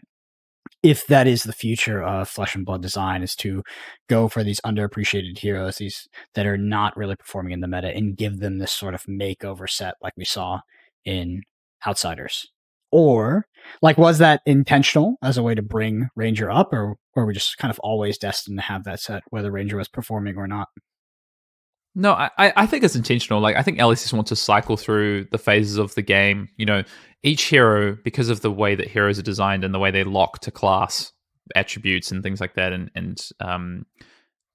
if that is the future of Flesh and Blood design, is to go for these underappreciated heroes, these that are not really performing in the meta, and give them this sort of makeover set like we saw in Outsiders. Or, was that intentional as a way to bring Ranger up, or were we just kind of always destined to have that set, whether Ranger was performing or not? No, I think it's intentional. I think LSS wants to cycle through the phases of the game. Each hero, because of the way that heroes are designed and the way they lock to class attributes and things like that, and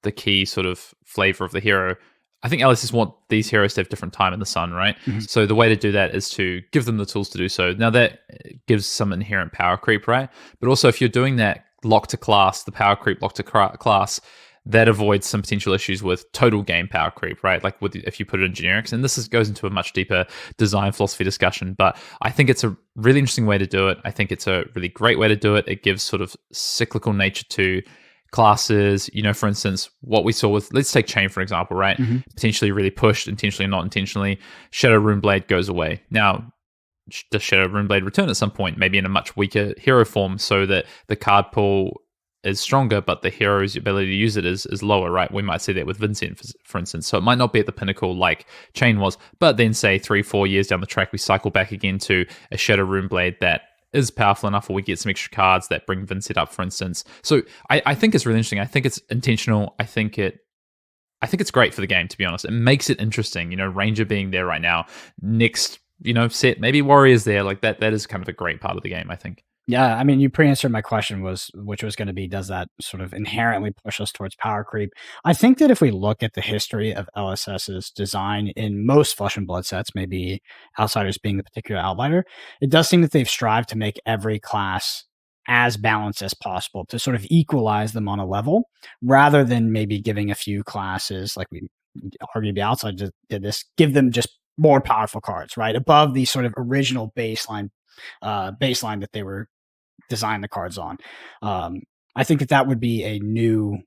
the key sort of flavor of the hero, I think LSS want these heroes to have different time in the sun, right? Mm-hmm. So the way to do that is to give them the tools to do so. Now that gives some inherent power creep, right? But also if you're doing that lock to class, the power creep lock to class, that avoids some potential issues with total game power creep, right? If you put it in generics, and this goes into a much deeper design philosophy discussion, but I think it's a really interesting way to do it. I think it's a really great way to do it. It gives sort of cyclical nature to classes. For instance, what we saw with, let's take Chain, for example, right? Mm-hmm. Potentially really pushed, intentionally, not intentionally. Shadow Runeblade goes away. Now, does Shadow Runeblade return at some point, maybe in a much weaker hero form, so that the card pool is stronger, but the hero's ability to use it is lower, right? We might see that with Vincent, for instance. So it might not be at the pinnacle like Chain was, but then say 3-4 years down the track, we cycle back again to a Shadow Runeblade that is powerful enough, or we get some extra cards that bring Vincent up, for instance. So I think it's really interesting. I think it's intentional. I think it's great for the game, to be honest. It makes it interesting. Ranger being there right now, next, set, maybe Warrior's there, like that is kind of a great part of the game, I think. Yeah, I mean, you pre-answered my question, which was going to be, does that sort of inherently push us towards power creep? I think that if we look at the history of LSS's design in most Flesh and Blood sets, maybe Outsiders being the particular outlier, it does seem that they've strived to make every class as balanced as possible to sort of equalize them on a level, rather than maybe giving a few classes, like we arguably outside did this, give them just more powerful cards, right? Above the sort of original baseline that they were designed the cards on. I think that would be a new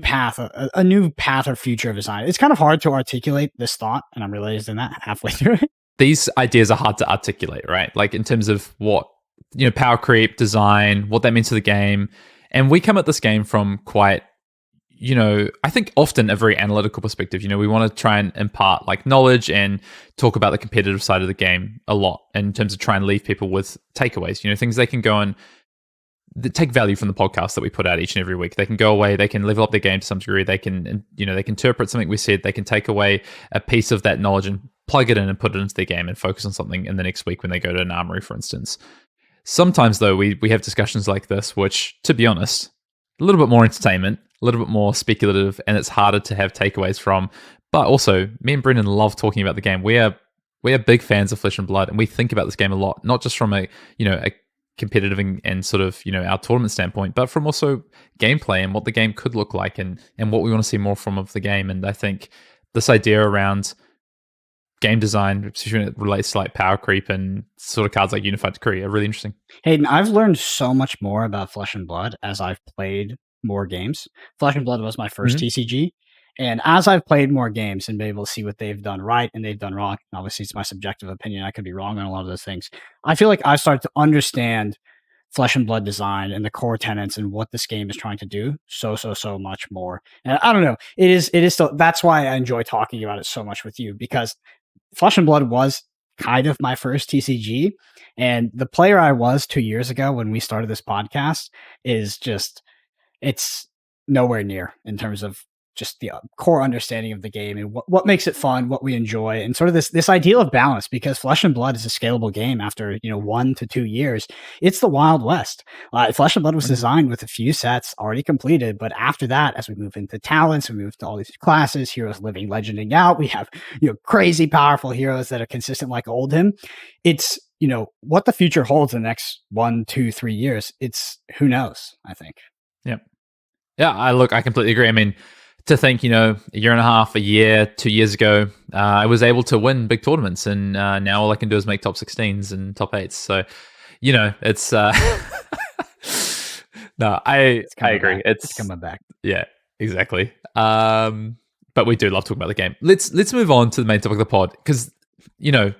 path, a new path or future of design. It's kind of hard to articulate this thought, and I'm realizing that halfway through it. These ideas are hard to articulate, right? Like in terms of what, power creep, design, what that means to the game. And we come at this game from quite, I think often a very analytical perspective. We want to try and impart like knowledge and talk about the competitive side of the game a lot in terms of trying to leave people with takeaways, things they can go and take value from the podcast that we put out each and every week. They can go away, they can level up their game to some degree. They can, they can interpret something we said. They can take away a piece of that knowledge and plug it in and put it into their game and focus on something in the next week when they go to an armory, for instance. Sometimes, though, we have discussions like this, which, to be honest, a little bit more entertainment, a little bit more speculative, and it's harder to have takeaways from. But also, me and Brendan love talking about the game. We are big fans of Flesh and Blood, and we think about this game a lot, not just from a competitive and sort of, our tournament standpoint, but from also gameplay and what the game could look like and what we want to see more from of the game. And I think this idea around game design, especially when it relates to like power creep and sort of cards like Unified Decree, are really interesting. Hayden, I've learned so much more about Flesh and Blood as I've played more games. Flesh and Blood was my first TCG. And as I've played more games and been able to see what they've done right and they've done wrong, obviously it's my subjective opinion, I could be wrong on a lot of those things. I feel like I've started to understand Flesh and Blood design and the core tenets and what this game is trying to do so much more. And I don't know, it is still, that's why I enjoy talking about it so much with you, because Flesh and Blood was kind of my first TCG, and the player I was 2 years ago when we started this podcast is just, it's nowhere near in terms of just the core understanding of the game and what makes it fun, what we enjoy, and sort of this ideal of balance, because Flesh and Blood is a scalable game after 1 to 2 years. It's the Wild West. Flesh and Blood was designed with a few sets already completed, but after that, as we move into talents, we move to all these classes, heroes living, legending out, we have crazy powerful heroes that are consistent like Oldhim. It's what the future holds in the next 1, 2, 3 years. It's who knows, I think. Yeah, I completely agree. I mean, to think, a year and a half, a year, 2 years ago, I was able to win big tournaments, and now all I can do is make top 16s and top 8s. So, it's no, I agree. It's coming back. Yeah, exactly. But we do love talking about the game. Let's move on to the main topic of the pod, because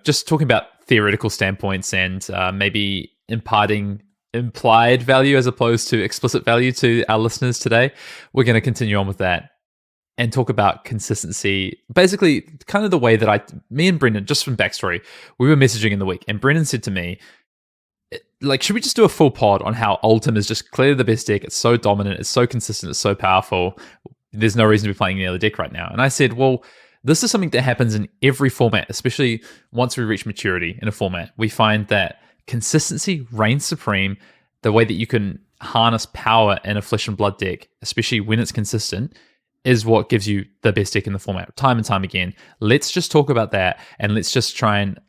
just talking about theoretical standpoints and maybe imparting implied value as opposed to explicit value to our listeners today, we're going to continue on with that and talk about consistency. Basically, kind of the way that me and Brendan, just from backstory, we were messaging in the week, and Brendan said to me, like, should we just do a full pod on how Ultim is just clearly the best deck? It's so dominant, it's so consistent, it's so powerful. There's no reason to be playing any other deck right now. And I said, well, this is something that happens in every format, especially once we reach maturity in a format. We find that consistency reigns supreme. The way that you can harness power in a Flesh and Blood deck, especially when it's consistent, is what gives you the best deck in the format time and time again. Let's just talk about that, and let's just try and,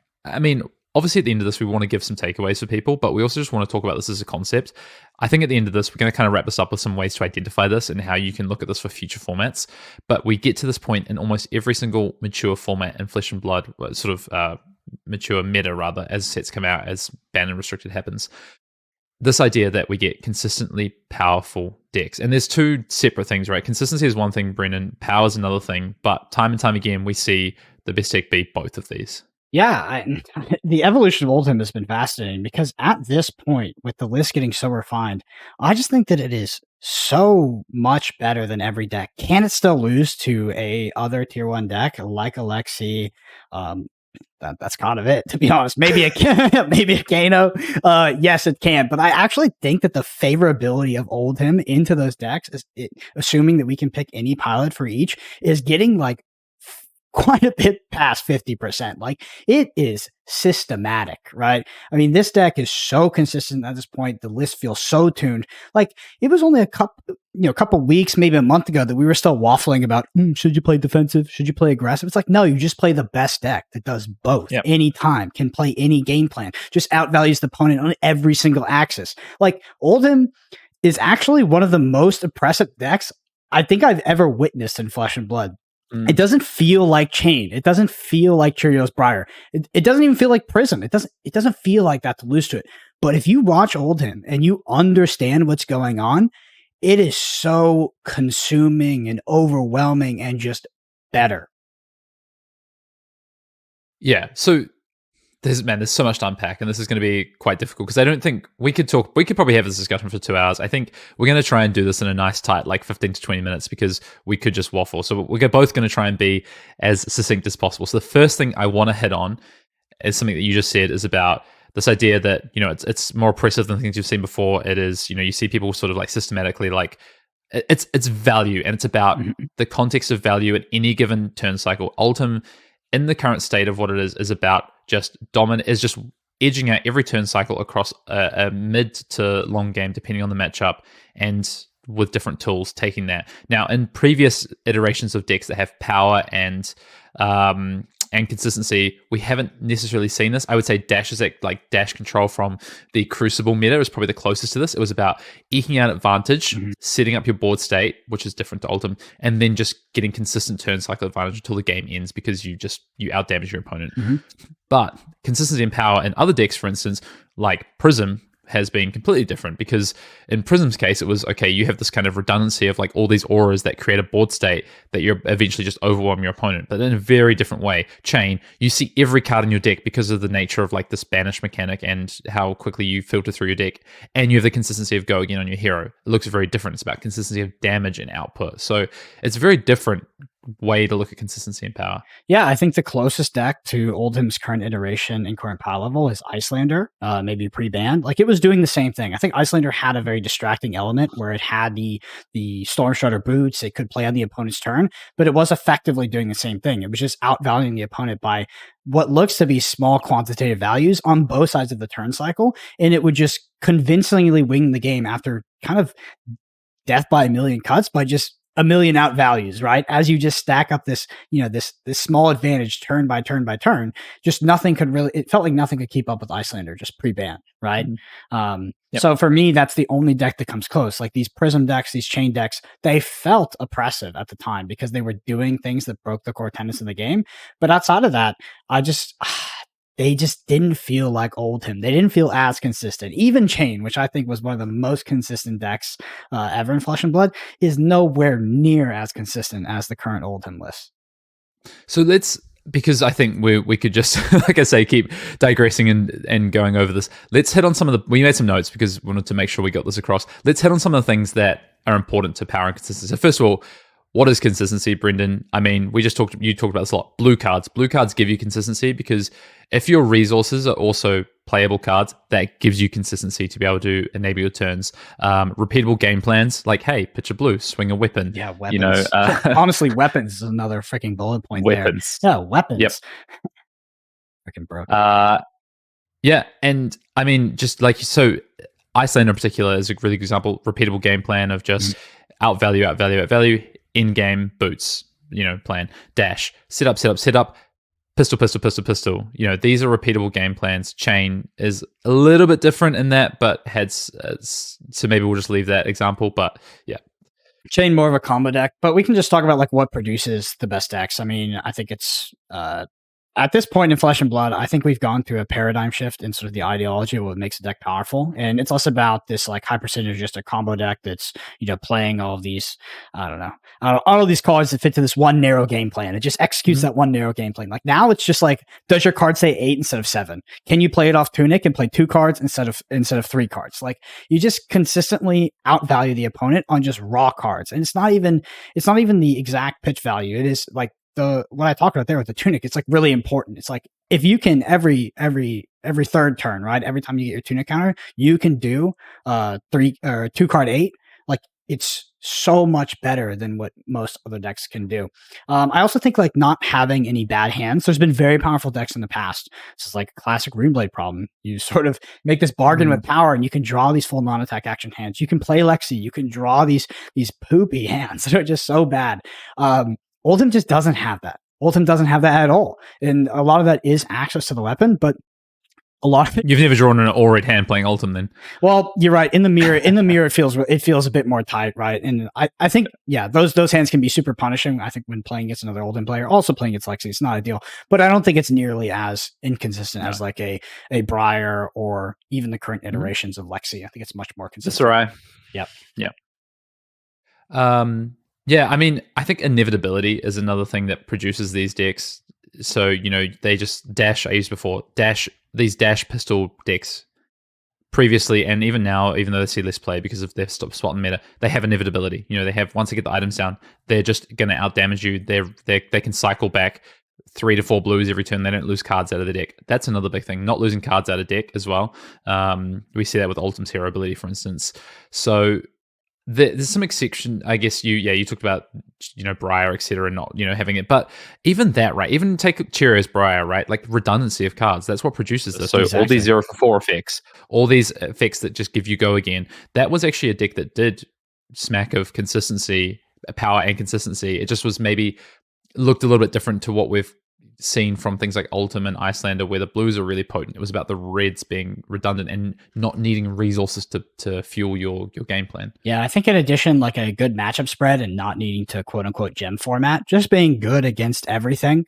obviously at the end of this, we want to give some takeaways for people, but we also just want to talk about this as a concept. I think at the end of this, we're going to kind of wrap this up with some ways to identify this and how you can look at this for future formats. But we get to this point in almost every single mature format in Flesh and Blood, sort of mature meta rather, as sets come out, as ban and restricted happens. This idea that we get consistently powerful decks. And there's two separate things, right? Consistency is one thing, Brennan. Power is another thing. But time and time again, we see the best deck beat both of these. Yeah, the evolution of Oldhim has been fascinating, because at this point, with the list getting so refined, I just think that it is so much better than every deck. Can it still lose to a other tier 1 deck like Alexi? That's kind of it, to be honest. Maybe a Kano. Yes, it can. But I actually think that the favorability of Oldhim into those decks, assuming that we can pick any pilot for each, is getting like quite a bit past 50%. Like, it is systematic, right? I mean, this deck is so consistent at this point. The list feels so tuned. Like, it was only a couple weeks, maybe a month ago, that we were still waffling about, should you play defensive? Should you play aggressive? It's like, no, you just play the best deck that does both. Yep. Anytime, can play any game plan, just outvalues the opponent on every single axis. Like, Oldhim is actually one of the most oppressive decks I think I've ever witnessed in Flesh and Blood. It doesn't feel like Chain. It doesn't feel like Cheerios Briar. It doesn't even feel like Prism. It doesn't feel like that to lose to it. But if you watch Oldhim and you understand what's going on, it is so consuming and overwhelming and just better. Yeah. So there's so much to unpack, and this is going to be quite difficult because I don't think we could probably have this discussion for 2 hours. I think we're going to try and do this in a nice tight, like 15 to 20 minutes, because we could just waffle. So we're both going to try and be as succinct as possible. So the first thing I want to hit on is something that you just said, is about this idea that, it's more oppressive than things you've seen before. It is, you see people sort of like systematically, like, it's value, and it's about the context of value at any given turn cycle. Ultim, in the current state of what it is about just edging out every turn cycle across a mid to long game, depending on the matchup, and with different tools taking that. Now, in previous iterations of decks that have power and consistency, we haven't necessarily seen this. I would say Dash Dash control from the Crucible meta is probably the closest to this. It was about eking out advantage, setting up your board state, which is different to Ultim, and then just getting consistent turn cycle advantage until the game ends, because you outdamage your opponent. But consistency and power in other decks, for instance, like Prism, has been completely different, because in Prism's case, it was, okay, you have this kind of redundancy of like all these auras that create a board state that you're eventually just overwhelm your opponent, but in a very different way. Chain, you see every card in your deck because of the nature of like this banish mechanic and how quickly you filter through your deck, and you have the consistency of go again on your hero. It looks very different. It's about consistency of damage and output. So it's a very different way to look at consistency and power. Yeah, I think the closest deck to Oldhim's current iteration and current power level is Icelander, maybe pre-banned. Like, it was doing the same thing. I think Icelander had a very distracting element where it had the Storm Shredder boots. It could play on the opponent's turn, but it was effectively doing the same thing. It was just outvaluing the opponent by what looks to be small quantitative values on both sides of the turn cycle, and it would just convincingly win the game after kind of death by a million cuts by just a million out values, right? As you just stack up this small advantage turn by turn by turn, just it felt like nothing could keep up with Icelander just pre-ban, right? So for me, that's the only deck that comes close. Like, these Prism decks, these Chain decks, they felt oppressive at the time because they were doing things that broke the core tenets of the game. But outside of that, they just didn't feel like Oldhim. They didn't feel as consistent. Even Chain, which I think was one of the most consistent decks ever in Flesh and Blood, is nowhere near as consistent as the current Oldhim list. So because I think we could just, like I say, keep digressing and going over this. Let's hit on we made some notes because we wanted to make sure we got this across. Let's hit on some of the things that are important to power and consistency. So first of all, what is consistency, Brendan? I mean, you talked about this a lot. Blue cards give you consistency, because if your resources are also playable cards, that gives you consistency to be able to enable your turns. Repeatable game plans, like, hey, pitch a blue, swing a weapon. Yeah, weapons. Honestly, weapons is another freaking bullet point. Weapons. There. Yeah, weapons. Yep. Freaking broke. Yeah, and I mean, just like, so Icelander in particular is a really good example. Repeatable game plan of just outvalue, in-game boots, plan. Dash, set up, pistol. These are repeatable game plans. Chain is a little bit different in that, but so maybe we'll just leave that example. But yeah. Chain more of a combo deck, but we can just talk about like what produces the best decks. I mean, I think it's at this point in Flesh and Blood, I think we've gone through a paradigm shift in sort of the ideology of what makes a deck powerful. And it's less about this like high percentage, just a combo deck that's, playing all of these, all of these cards that fit to this one narrow game plan. It just executes that one narrow game plan. Like, now it's just like, does your card say 8 instead of 7? Can you play it off Tunic and play 2 cards instead of 3 cards? Like, you just consistently outvalue the opponent on just raw cards. And it's not even the exact pitch value. It is like, what I talked about there with the Tunic, it's like really important. It's like, if you can every third turn, right? Every time you get your Tunic counter, you can do 2 card 8. Like, it's so much better than what most other decks can do. I also think like not having any bad hands. There's been very powerful decks in the past. This is like a classic Runeblade problem. You sort of make this bargain with power, and you can draw these full non-attack action hands. You can play Lexi. You can draw these poopy hands that are just so bad. Oldhim just doesn't have that. Oldhim doesn't have that at all, and a lot of that is access to the weapon, but a lot of it. You've never drawn an all red hand playing Oldhim, then? Well, you're right. In the mirror, it feels a bit more tight, right? And I think, yeah, those hands can be super punishing. I think when playing against another Oldhim player, also playing against Lexi, it's not ideal. But I don't think it's nearly as inconsistent as like a Briar or even the current iterations of Lexi. I think it's much more consistent. That's right. Yep. Yeah, I mean, I think inevitability is another thing that produces these decks. So, they just dash, I used before, these dash pistol decks previously, and even now, even though they see less play because of their spot in the meta, they have inevitability. They have, once they get the items down, they're just going to out damage you. They can cycle back 3 to 4 blues every turn. They don't lose cards out of the deck. That's another big thing, not losing cards out of deck as well. We see that with Ultim's hero ability, for instance. So there's some exception, I guess. You talked about Briar, etc., not having it, but even that, right? Even take Cheerios Briar, right? Like redundancy of cards. That's what produces this. So exactly. All these 0 for 4 effects, all these effects that just give you go again. That was actually a deck that did smack of consistency, power, and consistency. It just was maybe looked a little bit different to what we've seen from things like Ultim and Icelander, where the blues are really potent. It was about the reds being redundant and not needing resources to fuel your game plan. Yeah, I think in addition, like a good matchup spread and not needing to quote unquote gem format, just being good against everything.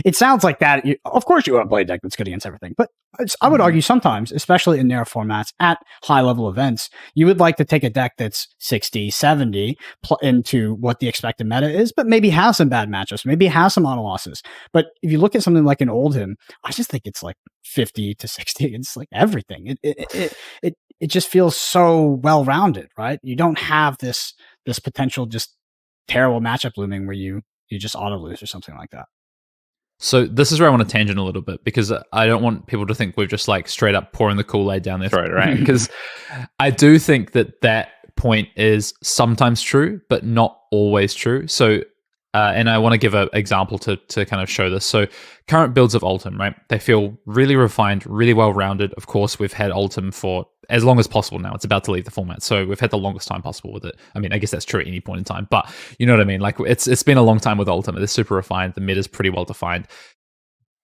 It sounds like that. Of course, you want to play a deck that's good against everything, but I would argue sometimes, especially in narrow formats at high level events, you would like to take a deck that's 60, 70 into what the expected meta is, but maybe have some bad matchups, maybe have some auto losses. But if you look at something like an Oldhim, I just think it's like 50 to 60 against like everything. It just feels so well rounded, right? You don't have this potential just terrible matchup looming where you just auto lose or something like that. So this is where I want to tangent a little bit, because I don't want people to think we're just like straight up pouring the Kool-Aid down their throat, right? Because I do think that point is sometimes true, but not always true. So, and I want to give an example to kind of show this. So current builds of Ultim, right? They feel really refined, really well-rounded. Of course, we've had Ultim for as long as possible now. It's about to leave the format. So we've had the longest time possible with it. I mean, I guess that's true at any point in time, but you know what I mean? Like it's been a long time with Ultim. It's super refined. The meta's pretty well defined.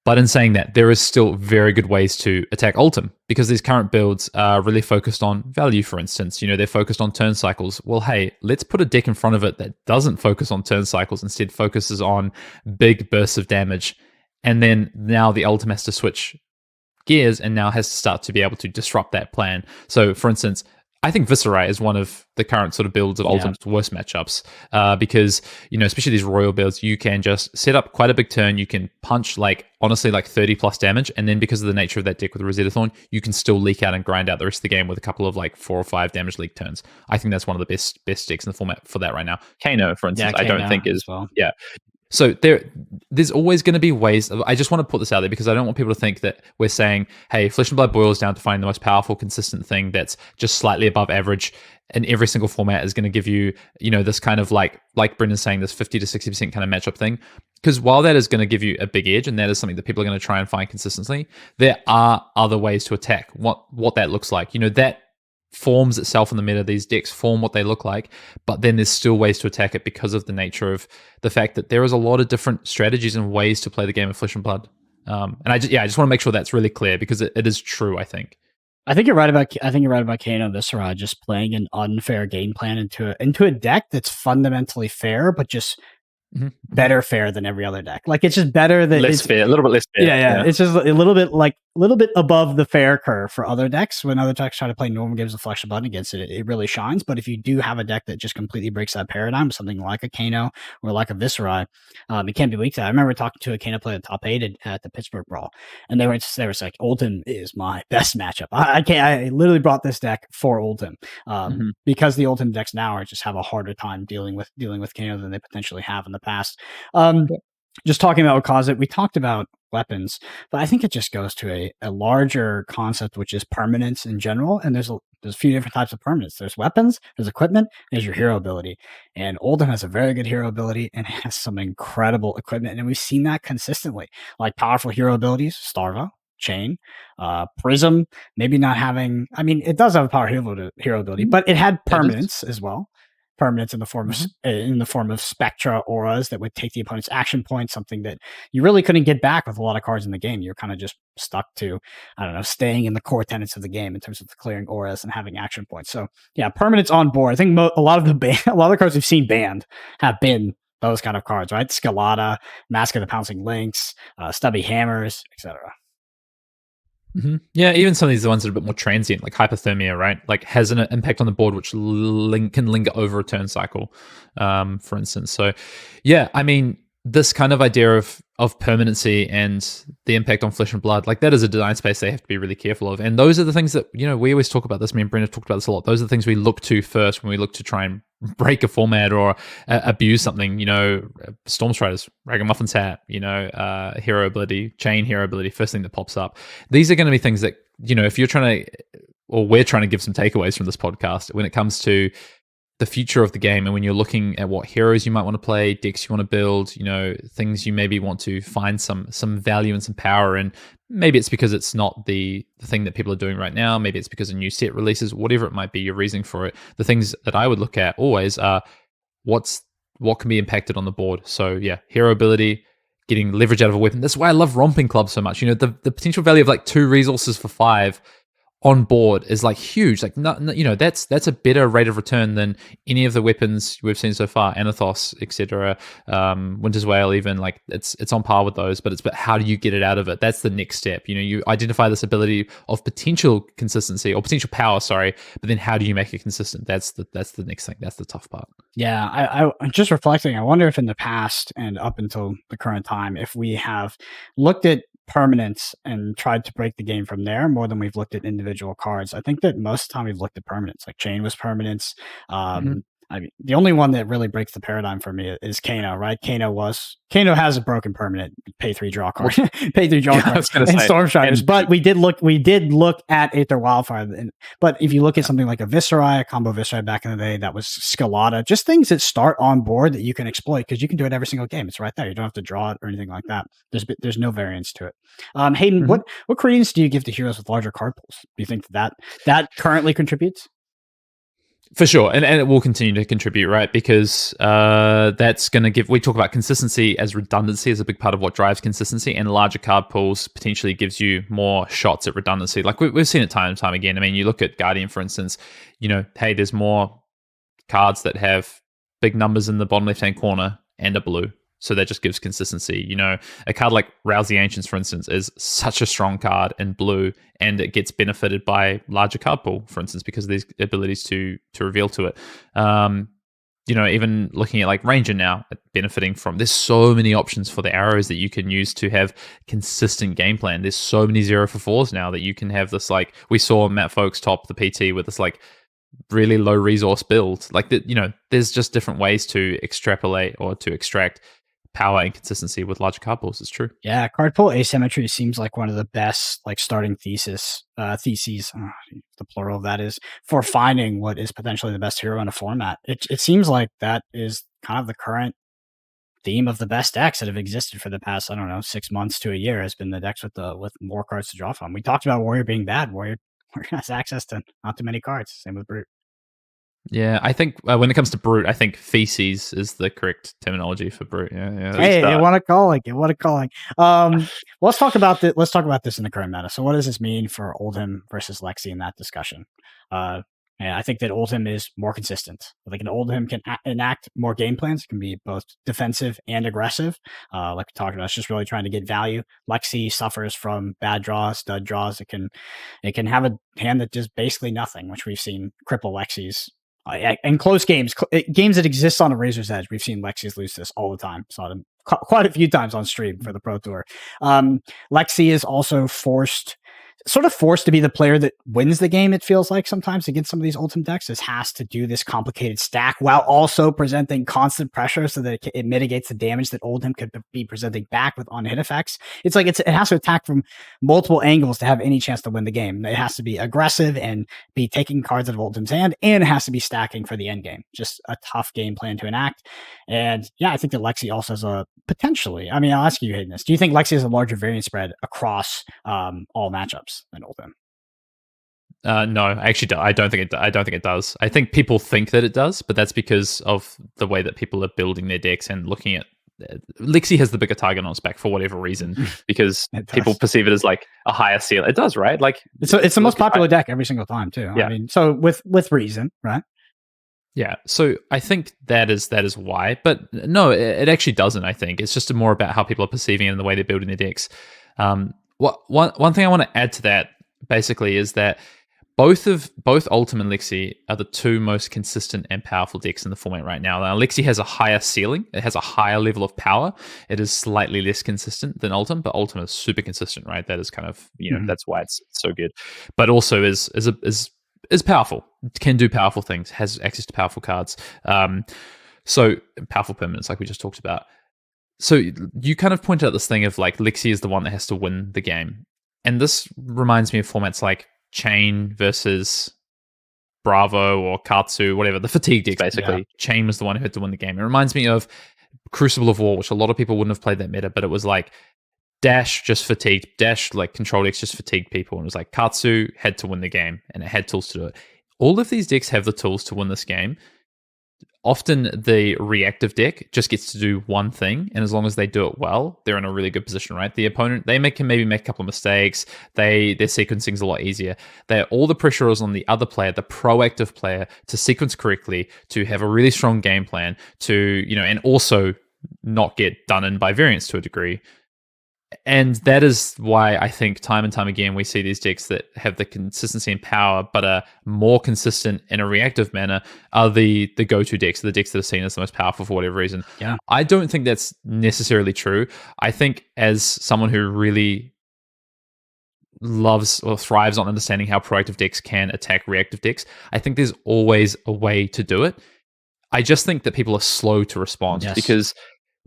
But in saying that, there is still very good ways to attack Ultim, because these current builds are really focused on value, for instance. They're focused on turn cycles. Well, hey, let's put a deck in front of it that doesn't focus on turn cycles, instead focuses on big bursts of damage. And then now the Ultim has to switch gears and now has to start to be able to disrupt that plan. So, for instance, I think Viserai is one of the current sort of builds of Ultim's worst matchups, because, especially these royal builds, you can just set up quite a big turn. You can punch honestly 30 plus damage. And then because of the nature of that deck with Rosetta Thorn, you can still leak out and grind out the rest of the game with a couple of 4 or 5 damage leak turns. I think that's one of the best decks in the format for that right now. Kano, for instance, I don't think is well. Yeah. So there's always going to be ways. I just want to put this out there because I don't want people to think that we're saying, hey, Flesh and Blood boils down to find the most powerful, consistent thing that's just slightly above average, and every single format is going to give you, this kind of like Brendan's saying, this 50 to 60% kind of matchup thing. Because while that is going to give you a big edge, and that is something that people are going to try and find consistently, there are other ways to attack what that looks like. That forms itself in the meta. These decks form what they look like, but then there's still ways to attack it because of the nature of the fact that there is a lot of different strategies and ways to play the game of Flesh and Blood. And I just want to make sure that's really clear, because it is true, I think. I think you're right about Kano Viscera just playing an unfair game plan into a deck that's fundamentally fair, but just better fair than every other deck. It's just better than a little bit less fair. Yeah. It's just a little bit above the fair curve for other decks. When other decks try to play normal games of Flesh and Blood against it, it really shines. But if you do have a deck that just completely breaks that paradigm, something like a Kano or like a Viserai, it can't be weak to that. I remember talking to a Kano player at top 8 at the Pittsburgh Brawl, and they were like, Oldhim is my best matchup. I literally brought this deck for Oldhim, because the Oldhim decks now just have a harder time dealing with Kano than they potentially have in the past. Just talking about what caused it, we talked about weapons, but I think it just goes to a larger concept, which is permanence in general. And there's There's a few different types of permanents. There's weapons, there's equipment, there's your hero ability. And Oldhim has a very good hero ability and has some incredible equipment. And we've seen that consistently. Like powerful hero abilities, Starva, Chain, Prism, maybe not having, I mean, it does have a power hero ability, but it had permanents as well. Permanents in the form of Spectra auras that would take the opponent's action points, something that you really couldn't get back with a lot of cards in the game. You're kind of just stuck to, I don't know, staying in the core tenets of the game in terms of clearing auras and having action points. So yeah, permanents on board. I think a lot of the cards we've seen banned have been those kind of cards, right? Scalata, Mask of the Pouncing Lynx, Stubby Hammers, etc. Mm-hmm. Yeah, even some of these are the ones that are a bit more transient, like hypothermia, right? Like has an impact on the board which can linger over a turn cycle, for instance. So, yeah, I mean, this kind of idea of permanency and the impact on flesh and blood, like that is a design space they have to be really careful of. And those are the things that, you know, we always talk about this. Me and Brent have talked about this a lot. Those are the things we look to first when we look to try and break a format or abuse something. You know, Stormstriders, Ragamuffins hat, you know, hero ability, chain hero ability, first thing that pops up. These are going to be things that, you know, if you're trying to, or we're trying to give some takeaways from this podcast when it comes to the future of the game, and when you're looking at what heroes you might want to play, decks you want to build, you know, things you maybe want to find some value and some power in. Maybe it's because it's not the thing that people are doing right now. Maybe it's because of new set releases, whatever it might be, your reasoning for it. The things that I would look at always are what can be impacted on the board. So yeah, hero ability, getting leverage out of a weapon. That's why I love Romping Club so much. You know, the potential value of like 2 resources for 5 on board is like huge. Like, you know, that's a better rate of return than any of the weapons we've seen so far, Anathos, etc., Winter's Wail, even. Like it's on par with those, but how do you get it out of it? That's the next step. You know, you identify this ability of potential consistency or potential power, sorry, but then how do you make it consistent? That's the next thing. That's the tough part. Yeah, I'm just reflecting. I wonder if in the past and up until the current time, if we have looked at permanence and tried to break the game from there more than we've looked at individual cards. I think that most of the time we've looked at permanence. Like Chain was permanence. I mean, the only one that really breaks the paradigm for me is Kano, right? Kano has a broken permanent pay 3 draw card, pay 3 draw card, and Stormstriders. But we did look at Aether Wildfire. But if you look at something like a Viscerai, a combo Viscerai back in the day, that was Scalata, just things that start on board that you can exploit because you can do it every single game. It's right there. You don't have to draw it or anything like that. There's no variance to it. Hayden, what credence do you give to heroes with larger card pools? Do you think that currently contributes? For sure, and it will continue to contribute, right? Because that's going to give. We talk about consistency as redundancy as a big part of what drives consistency, and larger card pools potentially gives you more shots at redundancy. Like we've seen it time and time again. I mean, you look at Guardian, for instance. You know, hey, there's more cards that have big numbers in the bottom left-hand corner and a blue. So that just gives consistency. You know, a card like Rouse the Ancients, for instance, is such a strong card in blue, and it gets benefited by larger card pool, for instance, because of these abilities to reveal to it. You know, even looking at like Ranger now, benefiting from, there's so many options for the arrows that you can use to have consistent game plan. There's so many 0-for-4s now that you can have this, like we saw Matt Folks top the PT with this like really low resource build. Like that, you know, there's just different ways to extrapolate or to extract power and consistency with larger card pools. It's true. Yeah, card pool asymmetry seems like one of the best like starting theses, the plural of that is, for finding what is potentially the best hero in a format. It seems like that is kind of the current theme of the best decks that have existed for the past, I don't know, 6 months to a year, has been the decks with more cards to draw from. We talked about Warrior being bad. Warrior has access to not too many cards. Same with Brute. Yeah, I think when it comes to Brute, I think feces is the correct terminology for Brute. Yeah. Hey, what a calling! What a calling! Let's talk about this. Let's talk about this in the current meta. So, what does this mean for Oldhim versus Lexi in that discussion? I think that Oldhim is more consistent. I think an Oldhim can enact more game plans. It can be both defensive and aggressive. Like we talked about, it's just really trying to get value. Lexi suffers from bad draws, dud draws. It can have a hand that does basically nothing, which we've seen cripple Lexi's. In close games that exist on a razor's edge, we've seen Lexi's lose this all the time. Saw them quite a few times on stream for the Pro Tour. Lexi is also forced sort of forced to be the player that wins the game. It feels like sometimes against some of these Ultim decks, is has to do this complicated stack while also presenting constant pressure so that it mitigates the damage that Ultim could be presenting back with on-hit effects. It's like it has to attack from multiple angles to have any chance to win the game. It has to be aggressive and be taking cards out of Ultim's hand, and it has to be stacking for the end game. Just a tough game plan to enact. And yeah, I think that Lexi also has a potentially, I mean, I'll ask you, Hayden, this. Do you think Lexi has a larger variance spread across all matchups than Ultim? No, actually, I don't think it does. I think people think that it does, but that's because of the way that people are building their decks and looking at. Lexi has the bigger target on its back for whatever reason, because people perceive it as like a higher ceiling. It does, right? Like it's the most popular deck every single time too. Yeah. I mean, so with reason, right? Yeah, so I think that is why, but no, it actually doesn't. I think it's just more about how people are perceiving it and the way they're building their decks. One thing I want to add to that basically is that both Ultim and Lexi are the two most consistent and powerful decks in the format right now. Now, Lexi has a higher ceiling; it has a higher level of power. It is slightly less consistent than Ultim, but Ultim is super consistent, right? That is kind of that's why it's so good, but also is powerful, can do powerful things, has access to powerful cards, so powerful permanents like we just talked about. So you kind of pointed out this thing of like Lexi is the one that has to win the game, and this reminds me of formats like Chain versus Bravo or Katsu, whatever, the fatigue decks basically. Yeah. Chain was the one who had to win the game. It reminds me of Crucible of War, which a lot of people wouldn't have played that meta, but it was like Dash just fatigued, Dash like control decks just fatigued people, and it was like Katsu had to win the game and it had tools to do it. All of these decks have the tools to win this game. Often the reactive deck just gets to do one thing, and as long as they do it well, they're in a really good position, right? The opponent, can maybe make a couple of mistakes. Their sequencing's a lot easier. All the pressure is on the other player, the proactive player, to sequence correctly, to have a really strong game plan, to and also not get done in by variance to a degree. And that is why I think time and time again we see these decks that have the consistency and power but are more consistent in a reactive manner are the go-to decks, the decks that are seen as the most powerful for whatever reason. Yeah. I don't think that's necessarily true. I think as someone who really loves or thrives on understanding how proactive decks can attack reactive decks, I think there's always a way to do it. I just think that people are slow to respond because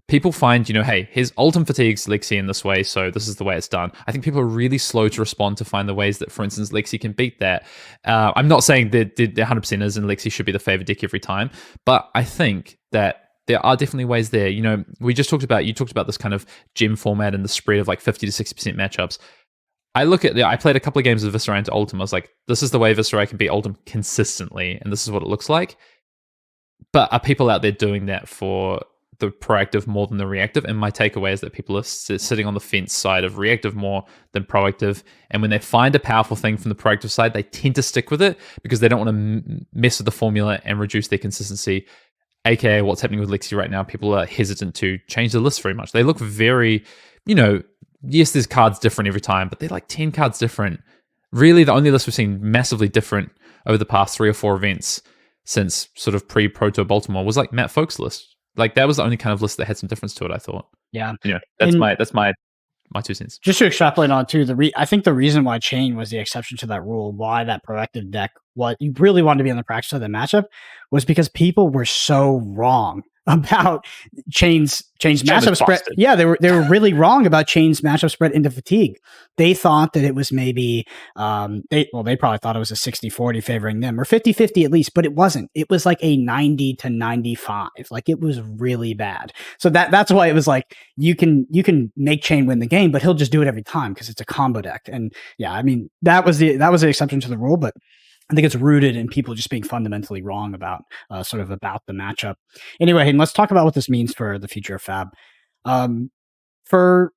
people find, hey, his Ultim fatigues Lexi in this way, so this is the way it's done. I think people are really slow to respond to find the ways that, for instance, Lexi can beat that. I'm not saying that 100% is and Lexi should be the favorite deck every time, but I think that there are definitely ways there. You talked about this kind of gem format and the spread of like 50 to 60% matchups. I played a couple of games of Viscerai into Ultim. I was like, this is the way Viscerai can beat Ultim consistently, and this is what it looks like. But are people out there doing that for the proactive more than the reactive? And my takeaway is that people are sitting on the fence side of reactive more than proactive. And when they find a powerful thing from the proactive side, they tend to stick with it because they don't want to mess with the formula and reduce their consistency. AKA what's happening with Lexi right now. People are hesitant to change the list very much. They look very, yes, there's cards different every time, but they're like 10 cards different. Really, the only list we've seen massively different over the past 3 or 4 events since sort of pre-Proto Baltimore was like Matt Folk's list. Like that was the only kind of list that had some difference to it, I thought. Yeah. That's my 2 cents. Just to extrapolate on too, I think the reason why Chain was the exception to that rule, why that proactive deck, what you really wanted to be on the practice of the matchup, was because people were so wrong about Chain's matchup spread. Yeah, they were really wrong about Chain's matchup spread into fatigue. They thought that it was maybe they probably thought it was a 60-40 favoring them, or 50-50 at least, but it wasn't. It was like a 90-95. Like it was really bad. So that's why it was like you can make Chain win the game, but he'll just do it every time because it's a combo deck. And yeah, I mean that was the exception to the rule, but I think it's rooted in people just being fundamentally wrong about about the matchup. Anyway, Hayden, let's talk about what this means for the future of Fab. For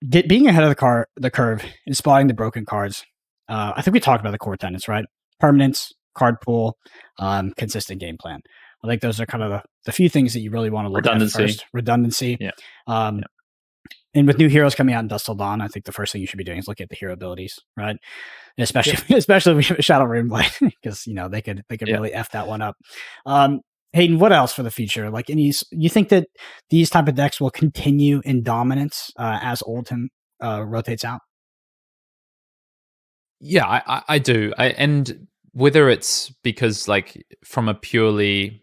being ahead of the curve and spotting the broken cards, I think we talked about the core tenets, right? Permanence, card pool, consistent game plan. I think those are kind of the few things that you really want to look at first. Redundancy. Yeah. And with new heroes coming out in Dusk Till Dawn, I think the first thing you should be doing is look at the hero abilities, right? Especially if we have a Shadow Rainblade, because they could really F that one up. Hayden, what else for the future? Like, you think that these type of decks will continue in dominance as Ultim rotates out? Yeah, I do. And whether it's because, like, from a purely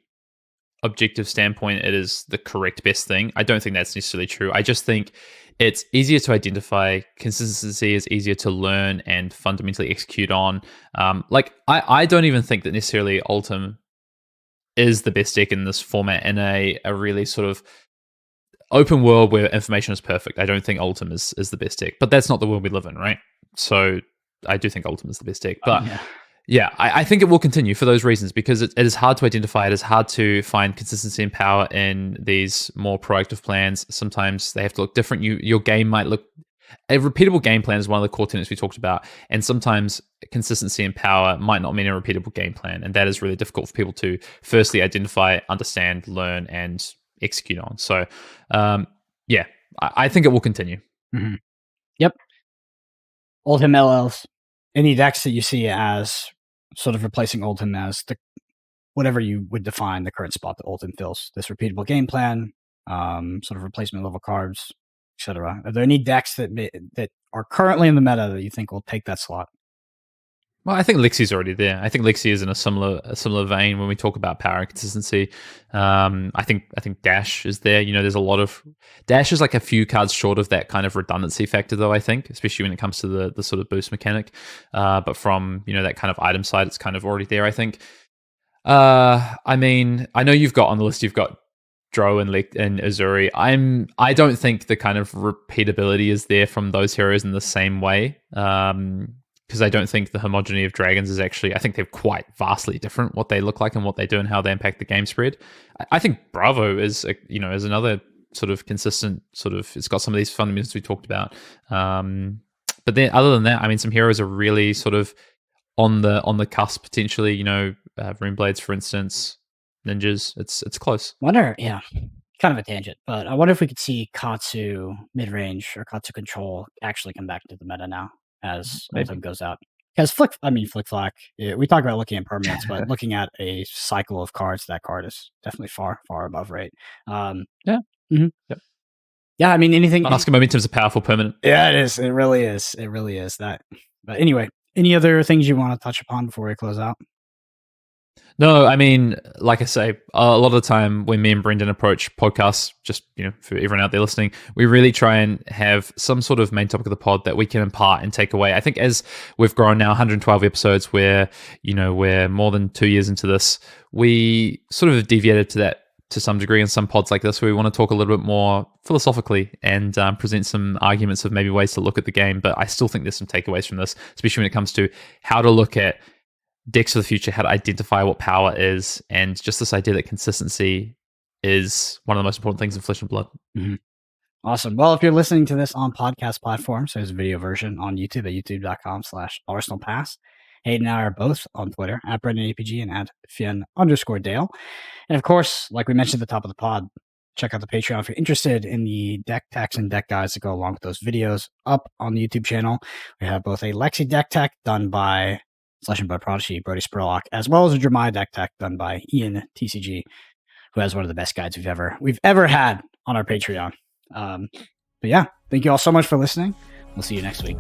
objective standpoint, it is the correct best thing, I don't think that's necessarily true. I just think it's easier to identify. Consistency is easier to learn and fundamentally execute on. I don't even think that necessarily Ultim is the best deck in this format in a really sort of open world where information is perfect. I don't think Ultim is the best deck, but that's not the world we live in, right? So I do think Ultim is the best deck. But I think it will continue for those reasons, because it is hard to identify. It is hard to find consistency and power in these more proactive plans. Sometimes they have to look different. Your game might look... A repeatable game plan is one of the core tenets we talked about, and sometimes consistency and power might not mean a repeatable game plan, and that is really difficult for people to firstly identify, understand, learn, and execute on. So, I think it will continue. Mm-hmm. Yep. Oldhim LLs. Any decks that you see as sort of replacing Oldhim as whatever you would define the current spot that Oldhim fills, this repeatable game plan, sort of replacement level cards, etc. Are there any decks that are currently in the meta that you think will take that slot? Well, I think Lexie's already there. I think Lexie is in a similar vein when we talk about power and consistency. I think Dash is there. There's a lot of... Dash is like a few cards short of that kind of redundancy factor, though, I think, especially when it comes to the sort of boost mechanic. But from, that kind of item side, it's kind of already there, I think. I mean, I know you've got on the list, you've got Dro and Azuri. I don't think the kind of repeatability is there from those heroes in the same way. Because I don't think the homogeneity of dragons is actually... I think they're quite vastly different, what they look like and what they do and how they impact the game spread. I think Bravo is another sort of consistent sort of... It's got some of these fundamentals we talked about. But then other than that, I mean, some heroes are really sort of on the cusp potentially. Runeblades, for instance, ninjas. It's close. Wonder, yeah, kind of a tangent, but I wonder if we could see Katsu mid-range or Katsu control actually come back into the meta now as Ultim goes out. Because Flick Flack, we talk about looking at permanents, but looking at a cycle of cards, that card is definitely far, far above rate. Yeah. Mm-hmm. Yep. Yeah, I mean, anything... Oscar Momentum's a powerful permanent. Yeah, it is. It really is. It really is that. But anyway, any other things you want to touch upon before we close out? No, I mean, like I say, a lot of the time when me and Brendan approach podcasts, just, for everyone out there listening, we really try and have some sort of main topic of the pod that we can impart and take away. I think as we've grown now 112 episodes where, we're more than 2 years into this, we sort of deviated to that to some degree in some pods like this, where we want to talk a little bit more philosophically and present some arguments of maybe ways to look at the game. But I still think there's some takeaways from this, especially when it comes to how to look at decks for the future, how to identify what power is, and just this idea that consistency is one of the most important things in Flesh and Blood. Mm-hmm. Awesome. Well, if you're listening to this on podcast platforms, there's a video version on YouTube at youtube.com/ArsenalPass. Hayden and I are both on Twitter at BrendanAPG and at Fien_Dale. And of course, like we mentioned at the top of the pod, check out the Patreon if you're interested in the deck techs and deck guides that go along with those videos up on the YouTube channel. We have both a Lexi deck tech done by Flesh and Blood Prodigy, Brody Spurlock, as well as a Jeremiah deck tech done by Ian TCG, who has one of the best guides we've ever had on our Patreon. But yeah, thank you all so much for listening. We'll see you next week.